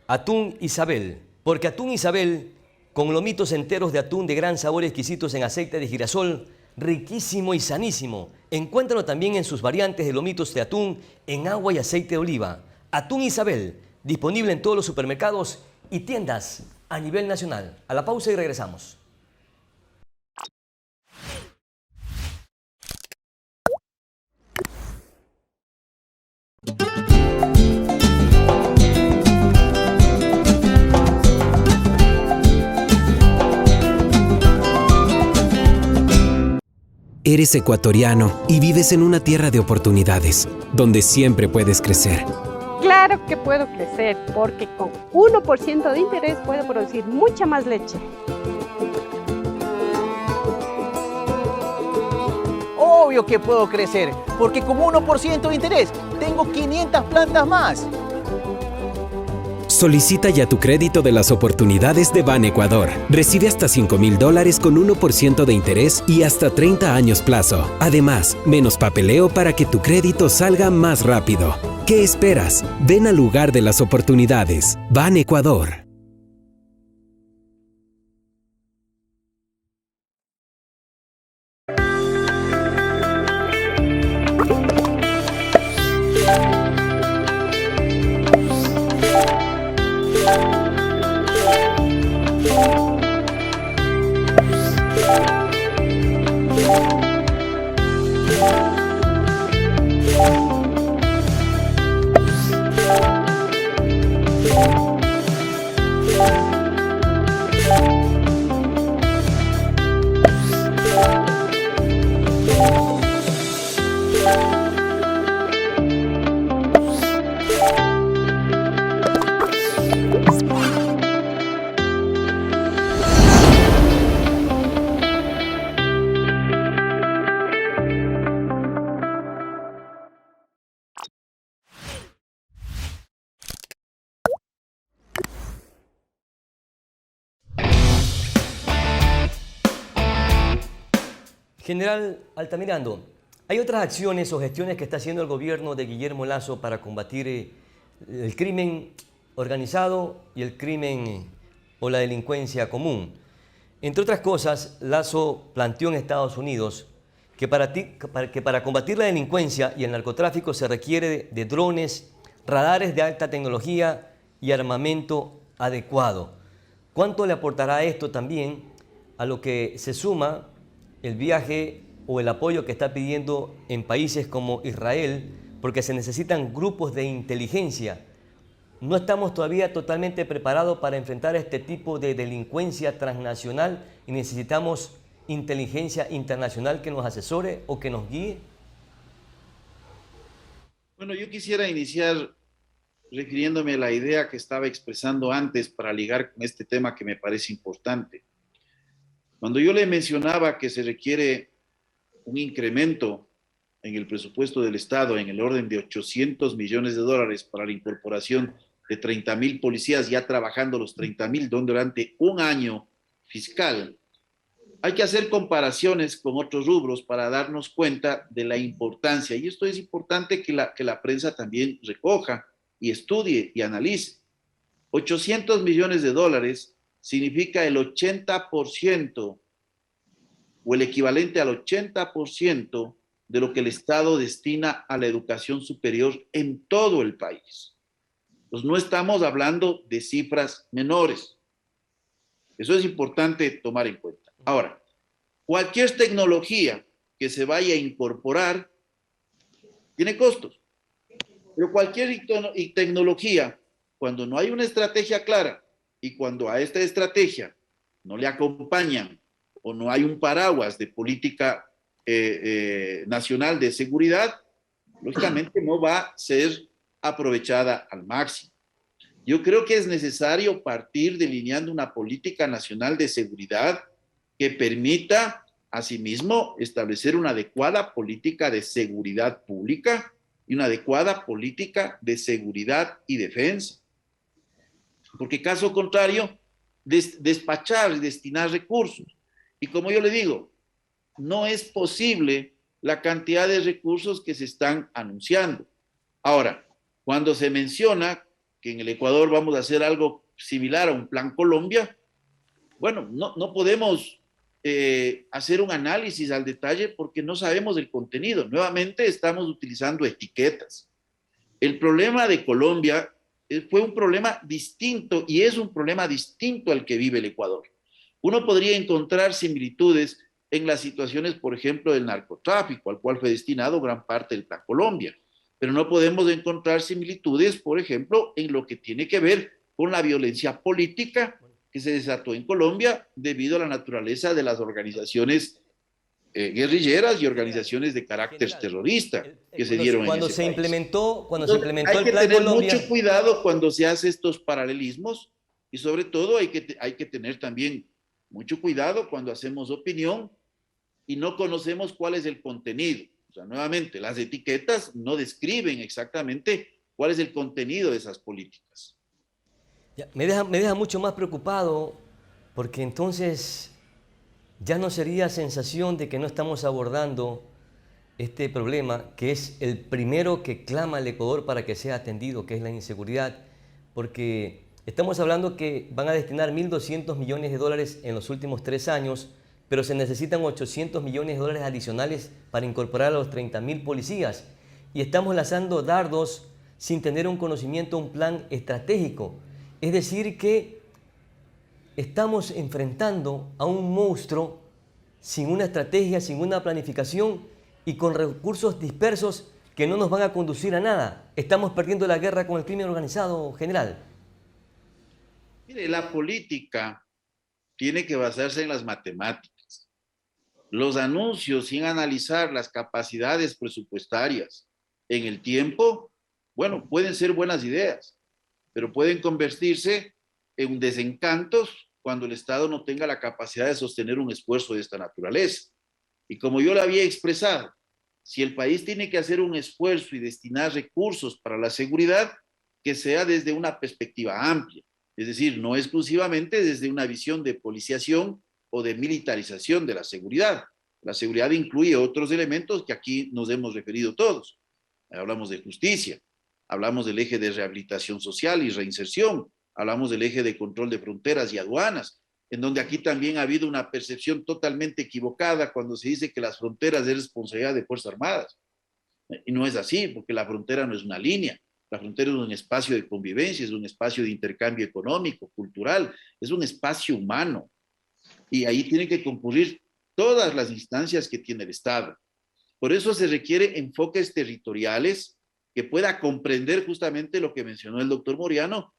Atún Isabel, porque Atún Isabel, con lomitos enteros de atún de gran sabor exquisitos en aceite de girasol, riquísimo y sanísimo. Encuéntralo también en sus variantes de lomitos de atún en agua y aceite de oliva. Atún Isabel, disponible en todos los supermercados y tiendas a nivel nacional. A la pausa y regresamos.
Eres ecuatoriano y vives en una tierra de oportunidades, donde siempre puedes crecer.
Claro que puedo crecer, porque con 1% de interés puedo producir mucha más leche.
Obvio que puedo crecer, porque con 1% de interés tengo 500 plantas más.
Solicita ya tu crédito de las oportunidades de Banecuador. Recibe hasta $5,000 con 1% de interés y hasta 30 años plazo. Además, menos papeleo para que tu crédito salga más rápido. ¿Qué esperas? Ven al lugar de las oportunidades. Banecuador.
General Altamirano, ¿hay otras acciones o gestiones que está haciendo el gobierno de Guillermo Lasso para combatir el crimen organizado y el crimen o la delincuencia común? Entre otras cosas, Lasso planteó en Estados Unidos que para combatir la delincuencia y el narcotráfico se requiere de drones, radares de alta tecnología y armamento adecuado. ¿Cuánto le aportará esto también a lo que se suma el viaje o el apoyo que está pidiendo en países como Israel? Porque se necesitan grupos de inteligencia. No estamos todavía totalmente preparados para enfrentar este tipo de delincuencia transnacional y necesitamos inteligencia internacional que nos asesore o que nos guíe.
Bueno, yo quisiera iniciar refiriéndome a la idea que estaba expresando antes para ligar con este tema que me parece importante. Cuando yo le mencionaba que se requiere un incremento en el presupuesto del Estado en el orden de 800 millones de dólares para la incorporación de 30.000 policías, ya trabajando los 30.000 durante un año fiscal, hay que hacer comparaciones con otros rubros para darnos cuenta de la importancia. Y esto es importante que la prensa también recoja y estudie y analice. 800 millones de dólares significa el 80% o el equivalente al 80% de lo que el Estado destina a la educación superior en todo el país. Pues no estamos hablando de cifras menores. Eso es importante tomar en cuenta. Ahora, cualquier tecnología que se vaya a incorporar tiene costos. Pero cualquier tecnología, cuando no hay una estrategia clara y cuando a esta estrategia no le acompañan o no hay un paraguas de política nacional de seguridad, lógicamente no va a ser aprovechada al máximo. Yo creo que es necesario partir delineando una política nacional de seguridad que permita, asimismo, establecer una adecuada política de seguridad pública y una adecuada política de seguridad y defensa. Porque caso contrario, despachar y destinar recursos. Y como yo le digo, no es posible la cantidad de recursos que se están anunciando. Ahora, cuando se menciona que en el Ecuador vamos a hacer algo similar a un Plan Colombia, bueno, no podemos hacer un análisis al detalle porque no sabemos el contenido. Nuevamente estamos utilizando etiquetas. El problema de Colombia fue un problema distinto y es un problema distinto al que vive el Ecuador. Uno podría encontrar similitudes en las situaciones, por ejemplo, del narcotráfico, al cual fue destinado gran parte del Plan Colombia, pero no podemos encontrar similitudes, por ejemplo, en lo que tiene que ver con la violencia política que se desató en Colombia debido a la naturaleza de las organizaciones guerrilleras y organizaciones de carácter terrorista que se dieron en ese país.
Cuando se implementó el Plan Colombia, hay que tener
mucho cuidado cuando se hace estos paralelismos y sobre todo hay que tener también mucho cuidado cuando hacemos opinión y no conocemos cuál es el contenido. O sea, nuevamente, las etiquetas no describen exactamente cuál es el contenido de esas políticas.
Ya, me deja mucho más preocupado porque entonces ya no sería sensación de que no estamos abordando este problema, que es el primero que clama el Ecuador para que sea atendido, que es la inseguridad, porque estamos hablando que van a destinar 1.200 millones de dólares en los últimos 3 años, pero se necesitan 800 millones de dólares adicionales para incorporar a los 30.000 policías. Y estamos lanzando dardos sin tener un conocimiento, un plan estratégico. Es decir, que estamos enfrentando a un monstruo sin una estrategia, sin una planificación y con recursos dispersos que no nos van a conducir a nada. Estamos perdiendo la guerra con el crimen organizado, general.
Mire, la política tiene que basarse en las matemáticas. Los anuncios sin analizar las capacidades presupuestarias en el tiempo, bueno, pueden ser buenas ideas, pero pueden convertirse en desencantos cuando el Estado no tenga la capacidad de sostener un esfuerzo de esta naturaleza. Y como yo lo había expresado, si el país tiene que hacer un esfuerzo y destinar recursos para la seguridad, que sea desde una perspectiva amplia, es decir, no exclusivamente desde una visión de policiación o de militarización de la seguridad. La seguridad incluye otros elementos que aquí nos hemos referido todos. Hablamos de justicia, hablamos del eje de rehabilitación social y reinserción, hablamos del eje de control de fronteras y aduanas, en donde aquí también ha habido una percepción totalmente equivocada cuando se dice que las fronteras es responsabilidad de Fuerzas Armadas. Y no es así, porque la frontera no es una línea, la frontera es un espacio de convivencia, es un espacio de intercambio económico, cultural, es un espacio humano. Y ahí tienen que concurrir todas las instancias que tiene el Estado. Por eso se requiere enfoques territoriales que pueda comprender justamente lo que mencionó el doctor Moreano,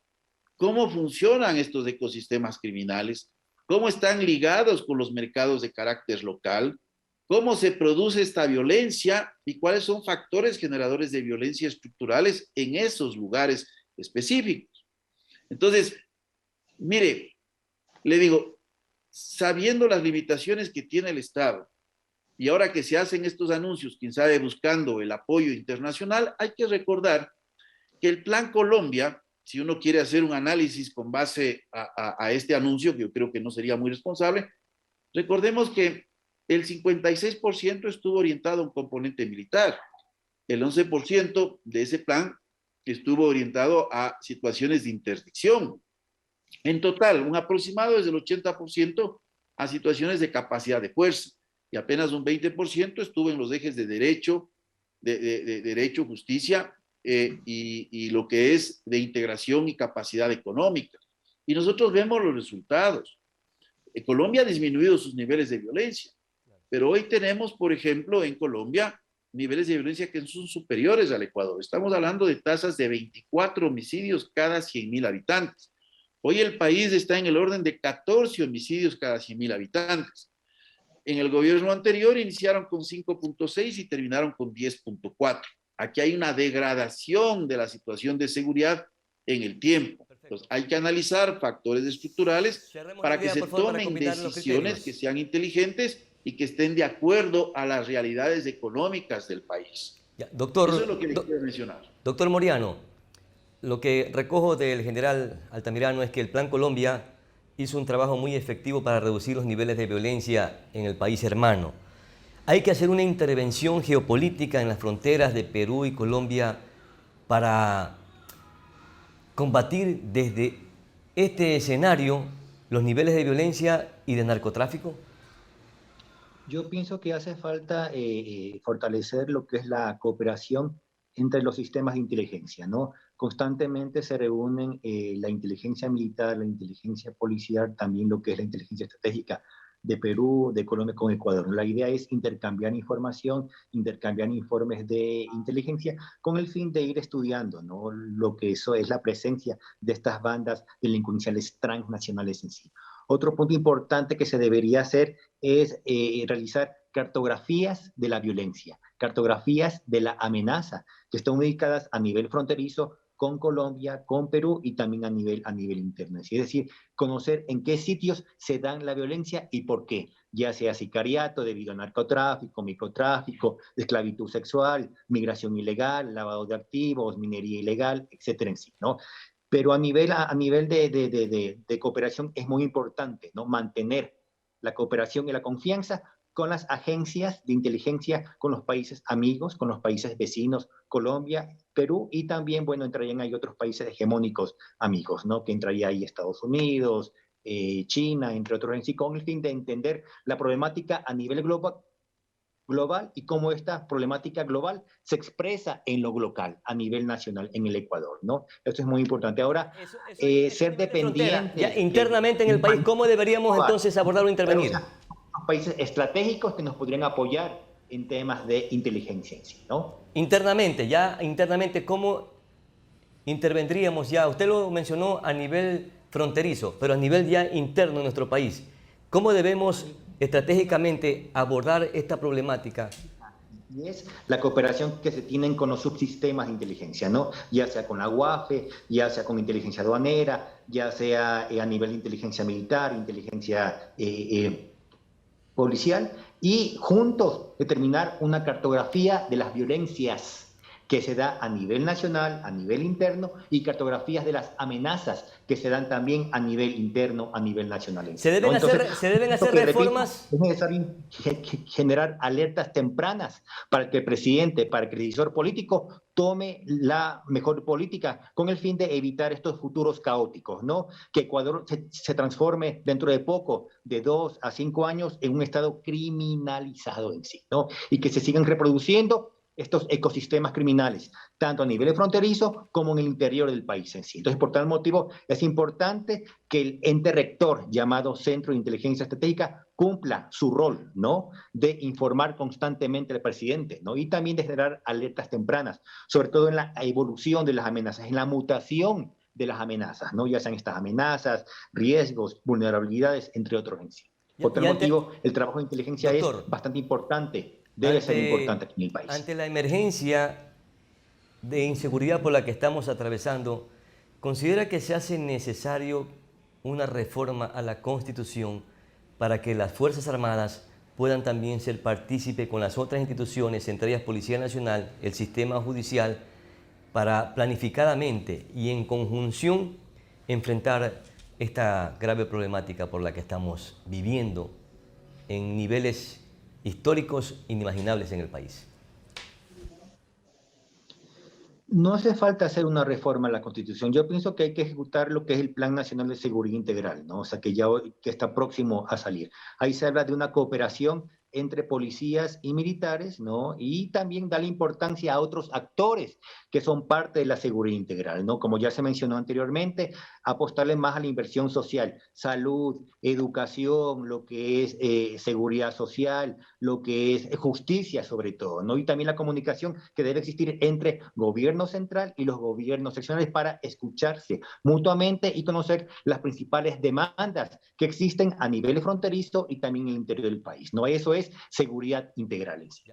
cómo funcionan estos ecosistemas criminales, cómo están ligados con los mercados de carácter local, cómo se produce esta violencia y cuáles son factores generadores de violencia estructurales en esos lugares específicos. Entonces, mire, le digo, sabiendo las limitaciones que tiene el Estado, y ahora que se hacen estos anuncios, quién sabe, buscando el apoyo internacional, hay que recordar que el Plan Colombia, si uno quiere hacer un análisis con base a este anuncio, que yo creo que no sería muy responsable, recordemos que el 56% estuvo orientado a un componente militar, el 11% de ese plan estuvo orientado a situaciones de interdicción. En total, un aproximado es del 80% a situaciones de capacidad de fuerza, y apenas un 20% estuvo en los ejes de derecho, derecho, justicia, y lo que es de integración y capacidad económica. Y nosotros vemos los resultados. Colombia ha disminuido sus niveles de violencia, pero hoy tenemos, por ejemplo, en Colombia, niveles de violencia que son superiores al Ecuador. Estamos hablando de tasas de 24 homicidios cada 100.000 habitantes. Hoy el país está en el orden de 14 homicidios cada 100.000 habitantes. En el gobierno anterior iniciaron con 5.6 y terminaron con 10.4. Aquí hay una degradación de la situación de seguridad en el tiempo. Entonces, hay que analizar factores estructurales para que se tomen decisiones que sean inteligentes y que estén de acuerdo a las realidades económicas del país.
Ya, doctor,
eso es lo que les quiero mencionar.
Doctor Moreano, lo que recojo del general Altamirano es que el Plan Colombia hizo un trabajo muy efectivo para reducir los niveles de violencia en el país hermano. Hay que hacer una intervención geopolítica en las fronteras de Perú y Colombia para combatir desde este escenario los niveles de violencia y de narcotráfico.
Yo pienso que hace falta fortalecer lo que es la cooperación entre los sistemas de inteligencia, ¿no? Constantemente se reúnen la inteligencia militar, la inteligencia policial, también lo que es la inteligencia estratégica de Perú, de Colombia con Ecuador. La idea es intercambiar información, intercambiar informes de inteligencia con el fin de ir estudiando, ¿no? Lo que eso es la presencia de estas bandas delincuenciales transnacionales en sí. Otro punto importante que se debería hacer es realizar cartografías de la violencia, cartografías de la amenaza, que están ubicadas a nivel fronterizo con Colombia, con Perú y también a nivel interno. Es decir, conocer en qué sitios se dan la violencia y por qué, ya sea sicariato debido a narcotráfico, microtráfico, esclavitud sexual, migración ilegal, lavado de activos, minería ilegal, etcétera en sí, ¿no? Pero a nivel de cooperación es muy importante, ¿no? Mantener la cooperación y la confianza con las agencias de inteligencia, con los países amigos, con los países vecinos, Colombia, Perú, y también, bueno, entrarían ahí otros países hegemónicos amigos, ¿no? Que entraría ahí Estados Unidos, China, entre otros en sí, con el fin de entender la problemática a nivel global y cómo esta problemática global se expresa en lo local, a nivel nacional, en el Ecuador, ¿no? Esto es muy importante. Ahora, ser dependiente...
Ya, internamente en el país, ¿cómo deberíamos entonces abordar o intervenir?
Países estratégicos que nos podrían apoyar en temas de inteligencia en sí, ¿no?
Internamente, ¿cómo intervendríamos ya? Usted lo mencionó a nivel fronterizo, pero a nivel ya interno en nuestro país. ¿Cómo debemos estratégicamente abordar esta problemática?
Y es la cooperación que se tienen con los subsistemas de inteligencia, ¿no? Ya sea con la UAFE, ya sea con inteligencia aduanera, ya sea a nivel de inteligencia militar, inteligencia policial, y juntos determinar una cartografía de las violencias que se da a nivel nacional, a nivel interno, y cartografías de las amenazas que se dan también a nivel interno, a nivel nacional.
¿Se deben hacer reformas?
Es necesario generar alertas tempranas para que el presidente, para que el decisor político tome la mejor política con el fin de evitar estos futuros caóticos, ¿no? Que Ecuador se transforme dentro de poco, de 2 a 5 años, en un estado criminalizado en sí, ¿no? Y que se sigan reproduciendo estos ecosistemas criminales, tanto a nivel fronterizo como en el interior del país en sí. Entonces, por tal motivo, es importante que el ente rector llamado Centro de Inteligencia Estratégica cumpla su rol, ¿no? De informar constantemente al presidente, ¿no? Y también de generar alertas tempranas, sobre todo en la evolución de las amenazas, en la mutación de las amenazas, ¿no? Ya sean estas amenazas, riesgos, vulnerabilidades, entre otros en sí. Por tal motivo, el trabajo de inteligencia es bastante importante. Debe ser importante aquí en el país.
Ante la emergencia de inseguridad por la que estamos atravesando, ¿considera que se hace necesario una reforma a la Constitución para que las Fuerzas Armadas puedan también ser partícipe con las otras instituciones, entre ellas Policía Nacional, el sistema judicial, para planificadamente y en conjunción enfrentar esta grave problemática por la que estamos viviendo en niveles históricos inimaginables en el país?
No hace falta hacer una reforma a la Constitución. Yo pienso que hay que ejecutar lo que es el Plan Nacional de Seguridad Integral, ¿no? O sea, que está próximo a salir. Ahí se habla de una cooperación entre policías y militares, ¿no? Y también da la importancia a otros actores que son parte de la seguridad integral, ¿no? Como ya se mencionó anteriormente, apostarle más a la inversión social, salud, educación, lo que es seguridad social, lo que es justicia sobre todo, ¿no? Y también la comunicación que debe existir entre gobierno central y los gobiernos seccionales para escucharse mutuamente y conocer las principales demandas que existen a nivel fronterizo y también en el interior del país, ¿no? Eso es seguridad integral en sí.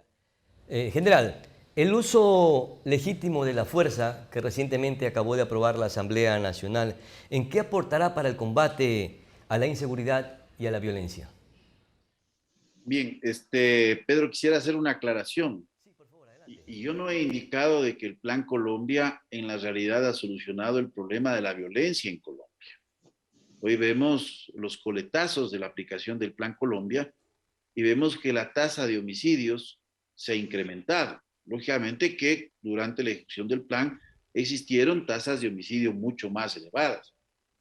General, el uso legítimo de la fuerza que recientemente acabó de aprobar la Asamblea Nacional, ¿en qué aportará para el combate a la inseguridad y a la violencia?
Bien, Pedro, quisiera hacer una aclaración.
Sí, por favor, adelante.
Y yo no he indicado de que el Plan Colombia en la realidad ha solucionado el problema de la violencia en Colombia. Hoy vemos los coletazos de la aplicación del Plan Colombia y vemos que la tasa de homicidios se ha incrementado. Lógicamente que durante la ejecución del plan existieron tasas de homicidio mucho más elevadas,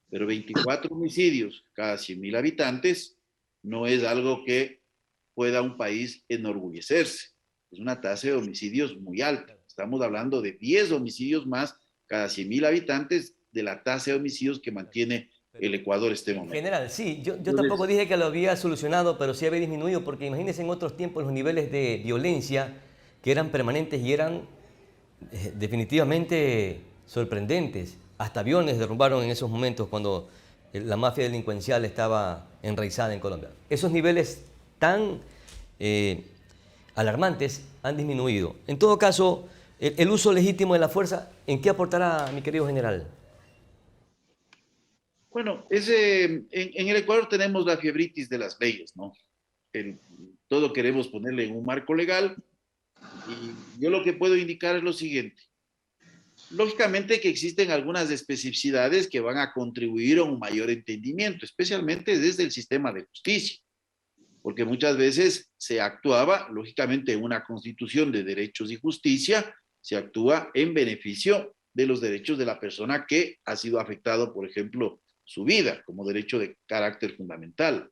pero 24 homicidios cada 100.000 habitantes no es algo que pueda un país enorgullecerse. Es una tasa de homicidios muy alta. Estamos hablando de 10 homicidios más cada 100.000 habitantes de la tasa de homicidios que mantiene el Ecuador este momento.
General, sí, yo tampoco dije que lo había solucionado, pero sí había disminuido, porque imagínense en otros tiempos los niveles de violencia que eran permanentes y eran definitivamente sorprendentes. Hasta aviones derrumbaron en esos momentos cuando la mafia delincuencial estaba enraizada en Colombia. Esos niveles tan alarmantes han disminuido. En todo caso, el uso legítimo de la fuerza, ¿en qué aportará, mi querido general?
Bueno, en el Ecuador tenemos la fiebritis de las leyes, ¿no? Todo queremos ponerle en un marco legal y yo lo que puedo indicar es lo siguiente. Lógicamente que existen algunas especificidades que van a contribuir a un mayor entendimiento, especialmente desde el sistema de justicia, porque muchas veces se actuaba, lógicamente, en una constitución de derechos y justicia, se actúa en beneficio de los derechos de la persona que ha sido afectado, por ejemplo, su vida como derecho de carácter fundamental.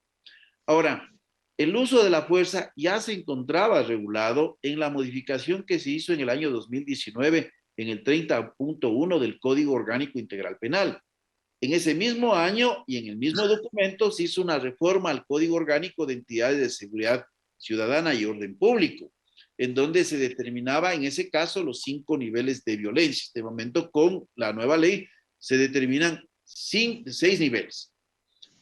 Ahora, el uso de la fuerza ya se encontraba regulado en la modificación que se hizo en el año 2019 en el 30.1 del Código Orgánico Integral Penal. En ese mismo año y en el mismo documento se hizo una reforma al Código Orgánico de Entidades de Seguridad Ciudadana y Orden Público, en donde se determinaba en ese caso los 5 niveles de violencia. De momento, con la nueva ley se determinan 6 niveles.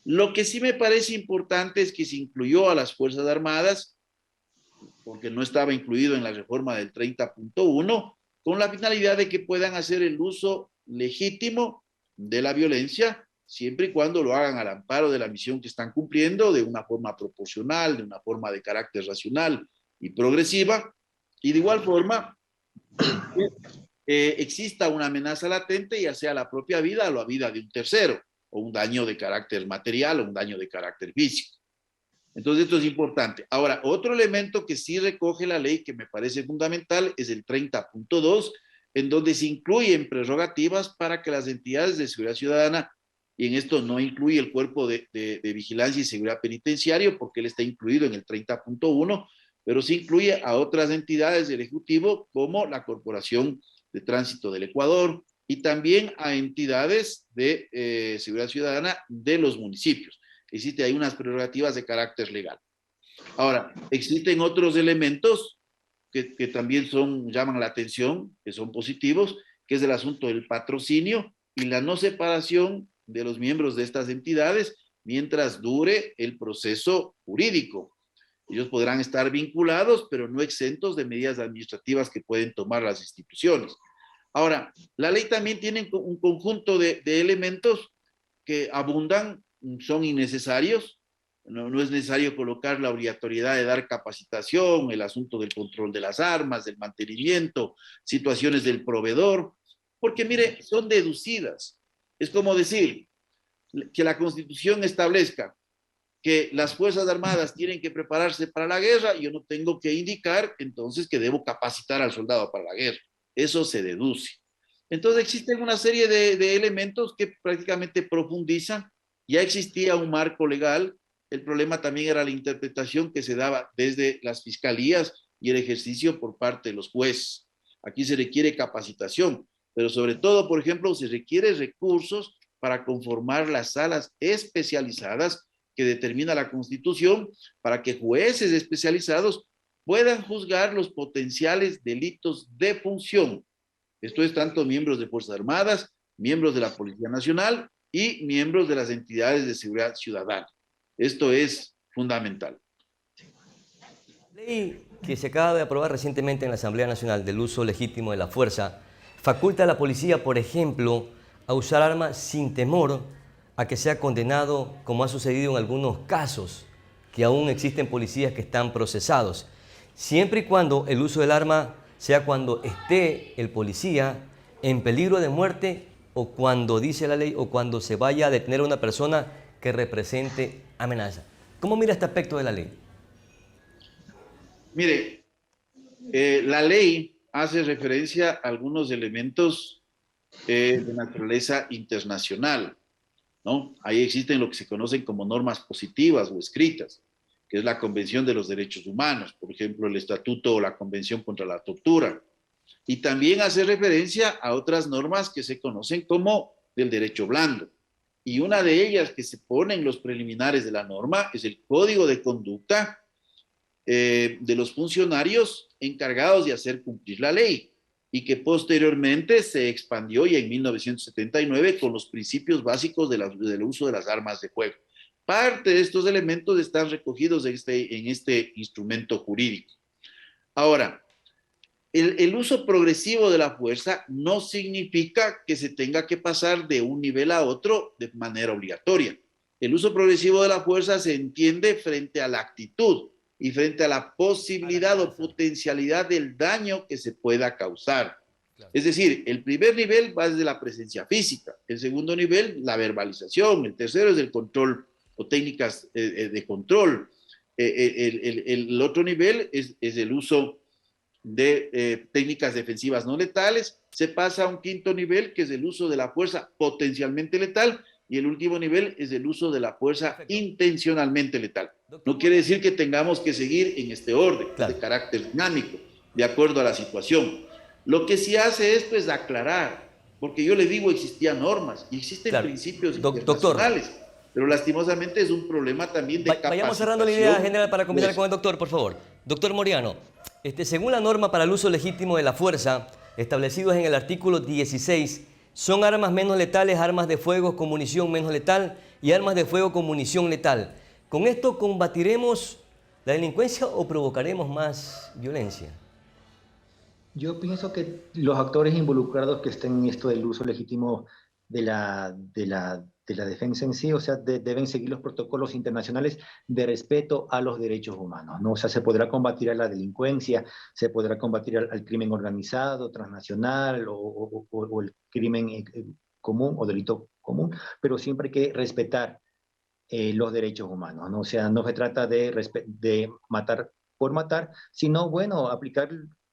Lo que sí me parece importante es que se incluyó a las Fuerzas Armadas, porque no estaba incluido en la reforma del 30.1, con la finalidad de que puedan hacer el uso legítimo de la violencia, siempre y cuando lo hagan al amparo de la misión que están cumpliendo, de una forma proporcional, de una forma de carácter racional y progresiva, y de igual forma exista una amenaza latente, ya sea a la propia vida o la vida de un tercero, o un daño de carácter material o un daño de carácter físico. Entonces, esto es importante. Ahora, otro elemento que sí recoge la ley que me parece fundamental es el 30.2, en donde se incluyen prerrogativas para que las entidades de seguridad ciudadana, y en esto no incluye el cuerpo de vigilancia y seguridad penitenciario, porque él está incluido en el 30.1, pero sí incluye a otras entidades del Ejecutivo, como la Corporación de Tránsito del Ecuador, y también a entidades de seguridad ciudadana de los municipios. Existe ahí unas prerrogativas de carácter legal. Ahora, existen otros elementos que también llaman la atención, que son positivos, que es el asunto del patrocinio y la no separación de los miembros de estas entidades mientras dure el proceso jurídico. Ellos podrán estar vinculados, pero no exentos de medidas administrativas que pueden tomar las instituciones. Ahora, la ley también tiene un conjunto de elementos que abundan, son innecesarios. No es necesario colocar la obligatoriedad de dar capacitación, el asunto del control de las armas, del mantenimiento, situaciones del proveedor, porque mire, son deducidas. Es como decir que la Constitución establezca que las Fuerzas Armadas tienen que prepararse para la guerra, y yo no tengo que indicar entonces que debo capacitar al soldado para la guerra. Eso se deduce. Entonces existen una serie de elementos que prácticamente profundizan. Ya existía un marco legal. El problema también era la interpretación que se daba desde las fiscalías y el ejercicio por parte de los jueces. Aquí se requiere capacitación, pero sobre todo, por ejemplo, se requiere recursos para conformar las salas especializadas que determina la Constitución, para que jueces especializados puedan juzgar los potenciales delitos de función. Esto es tanto miembros de Fuerzas Armadas, miembros de la Policía Nacional y miembros de las entidades de seguridad ciudadana. Esto es fundamental.
La ley que se acaba de aprobar recientemente en la Asamblea Nacional del uso legítimo de la fuerza faculta a la policía, por ejemplo, a usar armas sin temor a que sea condenado, como ha sucedido en algunos casos, que aún existen policías que están procesados, siempre y cuando el uso del arma sea cuando esté el policía en peligro de muerte, o cuando dice la ley, o cuando se vaya a detener a una persona que represente amenaza. ¿Cómo mira este aspecto de la ley?
Mire, la ley hace referencia a algunos elementos de naturaleza internacional, ¿no? Ahí existen lo que se conocen como normas positivas o escritas, que es la Convención de los Derechos Humanos, por ejemplo, el Estatuto o la Convención contra la Tortura. Y también hace referencia a otras normas que se conocen como del derecho blando. Y una de ellas que se pone en los preliminares de la norma es el Código de Conducta de los funcionarios encargados de hacer cumplir la ley, y que posteriormente se expandió ya en 1979 con los principios básicos del uso de las armas de fuego. Parte de estos elementos están recogidos en este instrumento jurídico. Ahora, el uso progresivo de la fuerza no significa que se tenga que pasar de un nivel a otro de manera obligatoria. El uso progresivo de la fuerza se entiende frente a la actitud y frente a la posibilidad o potencialidad del daño que se pueda causar. Es decir, el primer nivel va desde la presencia física, el segundo nivel, la verbalización, el tercero es el control o técnicas de control, el otro nivel es el uso de técnicas defensivas no letales, se pasa a un quinto nivel que es el uso de la fuerza potencialmente letal, y el último nivel es el uso de la fuerza intencionalmente letal. No quiere decir que tengamos que seguir en este orden, de carácter dinámico, de acuerdo a la situación. Lo que sí hace esto es aclarar, porque yo le digo, existían normas y existen principios internacionales, pero lastimosamente es un problema también de capacitación.
Vayamos cerrando la idea general para combinar con el doctor, por favor. Doctor Moriano, según la norma para el uso legítimo de la fuerza, establecidos en el artículo 16, son armas menos letales, armas de fuego con munición menos letal y armas de fuego con munición letal. ¿Con esto combatiremos la delincuencia o provocaremos más violencia?
Yo pienso que los actores involucrados que estén en esto del uso legítimo de la defensa en sí, o sea, deben seguir los protocolos internacionales de respeto a los derechos humanos, ¿no? O sea, se podrá combatir a la delincuencia, se podrá combatir al crimen organizado, transnacional o el crimen común o delito común, pero siempre hay que respetar los derechos humanos, ¿no? O sea, no se trata de matar por matar, sino, bueno, aplicar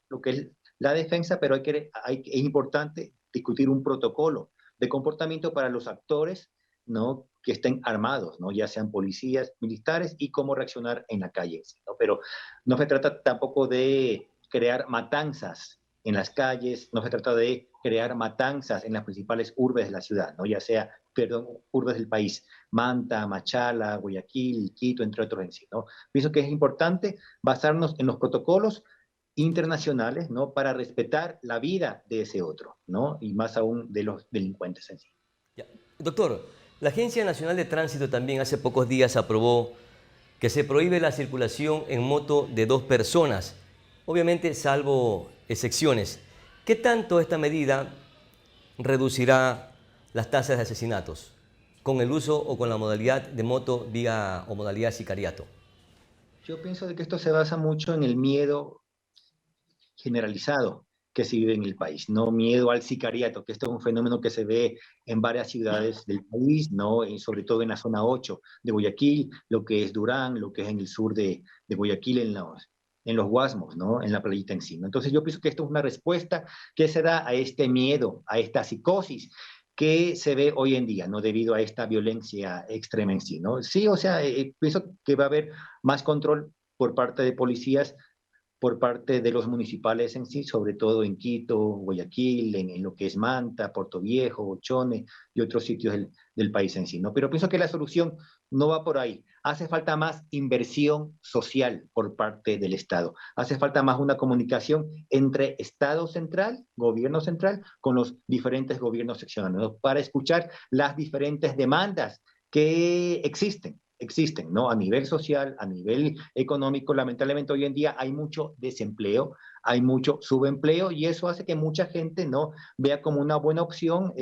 lo que es la defensa, pero es importante discutir un protocolo de comportamiento para los actores, ¿no? Que estén armados, ¿no? Ya sean policías, militares, y cómo reaccionar en la calle, ¿no? Pero no se trata tampoco de crear matanzas en las calles, no se trata de crear matanzas en las principales urbes de la ciudad, ¿no? Ya sea, perdón, urbes del país, Manta, Machala, Guayaquil, Quito, entre otros en sí, ¿no? Pienso que es importante basarnos en los protocolos internacionales, ¿no? Para respetar la vida de ese otro, ¿no? Y más aún de los delincuentes en sí.
Ya. Doctor, la Agencia Nacional de Tránsito también hace pocos días aprobó que se prohíbe la circulación en moto de 2 personas, obviamente salvo excepciones. ¿Qué tanto esta medida reducirá las tasas de asesinatos con el uso o con la modalidad de moto vía o modalidad sicariato?
Yo pienso de que esto se basa mucho en el miedo generalizado que se vive en el país, no miedo al sicariato, que esto es un fenómeno que se ve en varias ciudades del país, ¿no? Y sobre todo en la zona 8 de Guayaquil, lo que es Durán, lo que es en el sur de Guayaquil, en los Guasmos, ¿no? En la playita en sí, ¿no? Entonces yo pienso que esto es una respuesta que se da a este miedo, a esta psicosis que se ve hoy en día, ¿no? Debido a esta violencia extrema en sí, ¿no? Sí, o sea, pienso que va a haber más control por parte de policías, por parte de los municipales en sí, sobre todo en Quito, Guayaquil, en lo que es Manta, Puerto Viejo, Chone y otros sitios del país en sí, ¿no? Pero pienso que la solución no va por ahí. Hace falta más inversión social por parte del Estado. Hace falta más una comunicación entre Estado central, gobierno central, con los diferentes gobiernos seccionales, ¿no? Para escuchar las diferentes demandas que existen, ¿no? A nivel social, a nivel económico, lamentablemente hoy en día hay mucho desempleo, hay mucho subempleo y eso hace que mucha gente no vea como una buena opción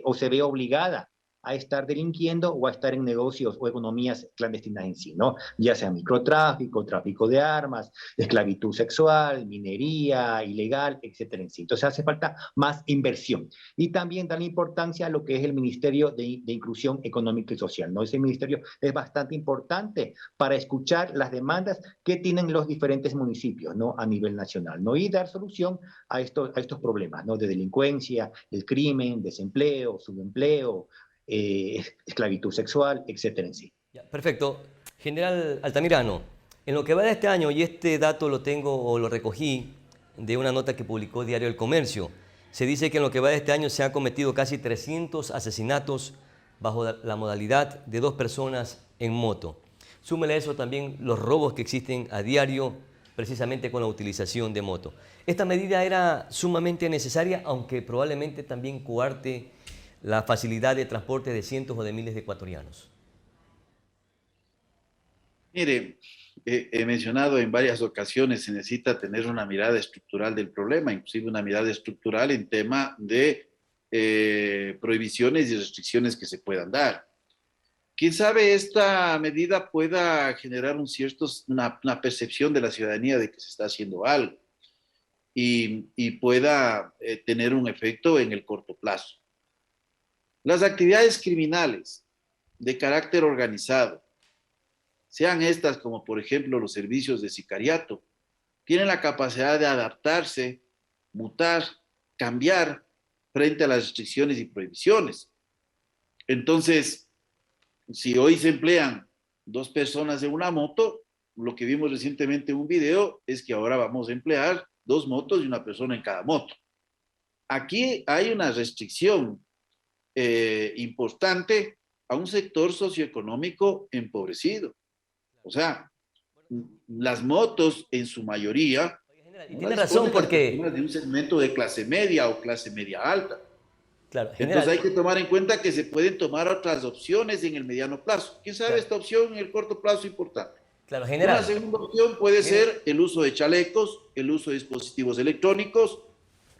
o se vea obligada a estar delinquiendo o a estar en negocios o economías clandestinas en sí, ¿no? Ya sea microtráfico, tráfico de armas, esclavitud sexual, minería ilegal, etcétera en sí. Entonces hace falta más inversión. Y también dan importancia a lo que es el Ministerio de Inclusión Económica y Social, ¿no? Ese ministerio es bastante importante para escuchar las demandas que tienen los diferentes municipios, ¿no? A nivel nacional, ¿no? Y dar solución a estos problemas, ¿no? De delincuencia, el crimen, desempleo, subempleo, esclavitud sexual, etcétera en sí.
Ya, perfecto. General Altamirano, en lo que va de este año, y este dato lo tengo o lo recogí de una nota que publicó Diario El Comercio, se dice que en lo que va de este año se han cometido casi 300 asesinatos bajo la modalidad de 2 personas en moto. Súmele a eso también los robos que existen a diario precisamente con la utilización de moto. Esta medida era sumamente necesaria, aunque probablemente también coarte la facilidad de transporte de cientos o de miles de ecuatorianos.
Mire, he mencionado en varias ocasiones, se necesita tener una mirada estructural del problema, inclusive una mirada estructural en tema de prohibiciones y restricciones que se puedan dar. Quién sabe, esta medida pueda generar una percepción de la ciudadanía de que se está haciendo algo y pueda tener un efecto en el corto plazo. Las actividades criminales de carácter organizado, sean estas como por ejemplo los servicios de sicariato, tienen la capacidad de adaptarse, mutar, cambiar frente a las restricciones y prohibiciones. Entonces, si hoy se emplean 2 personas en una moto, lo que vimos recientemente en un video es que ahora vamos a emplear 2 motos y 1 persona en cada moto. Aquí hay una restricción importante a un sector socioeconómico empobrecido. O sea, las motos en su mayoría
y tiene razón porque
de un segmento de clase media o clase media alta.
Claro,
entonces hay que tomar en cuenta que se pueden tomar otras opciones en el mediano plazo. ¿Quién sabe? Claro. Esta opción en el corto plazo es importante.
Claro, general.
Una segunda opción puede ser el uso de chalecos, el uso de dispositivos electrónicos,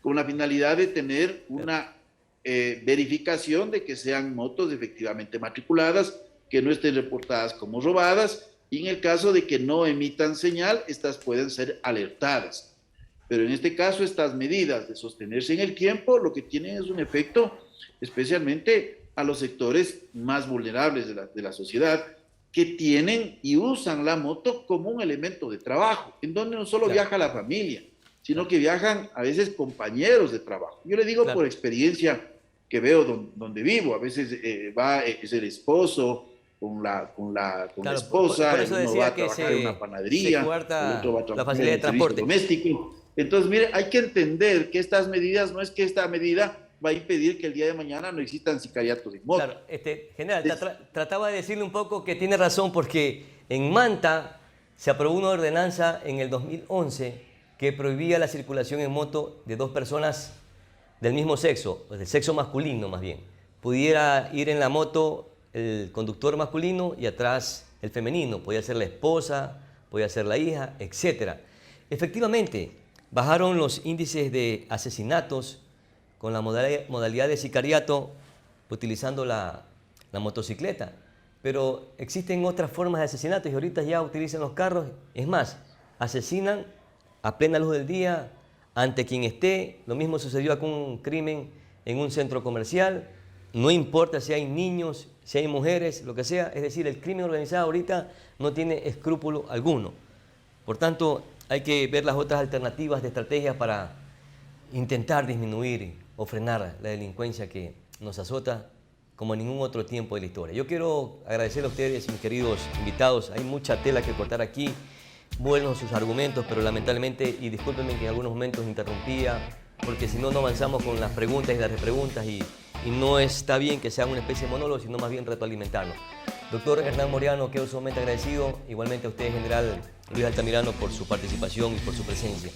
con la finalidad de tener una verificación de que sean motos efectivamente matriculadas, que no estén reportadas como robadas, y en el caso de que no emitan señal, estas pueden ser alertadas. Pero en este caso, estas medidas de sostenerse en el tiempo, lo que tienen es un efecto especialmente a los sectores más vulnerables de la sociedad, que tienen y usan la moto como un elemento de trabajo, en donde no solo viaja la familia, sino que viajan a veces compañeros de trabajo. Yo le digo por experiencia que veo donde vivo, a veces es el esposo con la esposa,
por eso
uno
decía
va a
que
trabajar en una panadería, el otro va a trabajar
la facilidad de
en el servicio
transporte
doméstico. Entonces, mire, hay que entender que estas medidas, no es que esta medida va a impedir que el día de mañana no existan sicariatos en moto.
Claro, general, trataba de decirle un poco que tiene razón, porque en Manta se aprobó una ordenanza en el 2011 que prohibía la circulación en moto de dos personas del mismo sexo, del sexo masculino más bien. Pudiera ir en la moto el conductor masculino y atrás el femenino, podía ser la esposa, podía ser la hija, etc. Efectivamente, bajaron los índices de asesinatos con la modalidad de sicariato utilizando la motocicleta. Pero existen otras formas de asesinato y ahorita ya utilizan los carros. Es más, asesinan a plena luz del día, ante quien esté. Lo mismo sucedió con un crimen en un centro comercial. No importa si hay niños, si hay mujeres, lo que sea. Es decir, el crimen organizado ahorita no tiene escrúpulo alguno. Por tanto, hay que ver las otras alternativas de estrategias para intentar disminuir o frenar la delincuencia que nos azota como en ningún otro tiempo de la historia. Yo quiero agradecer a ustedes, mis queridos invitados. Hay mucha tela que cortar aquí, buenos sus argumentos, pero lamentablemente, y discúlpenme que en algunos momentos interrumpía, porque si no, no avanzamos con las preguntas y las repreguntas, y no está bien que sea una especie de monólogo, sino más bien retroalimentarlo. Doctor Hernán Moreano, quedo sumamente agradecido, igualmente a usted, general Luis Altamirano, por su participación y por su presencia.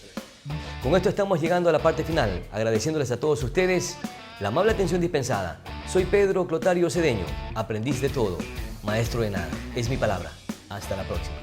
Con esto estamos llegando a la parte final, agradeciéndoles a todos ustedes la amable atención dispensada. Soy Pedro Clotario Cedeño, aprendiz de todo, maestro de nada. Es mi palabra. Hasta la próxima.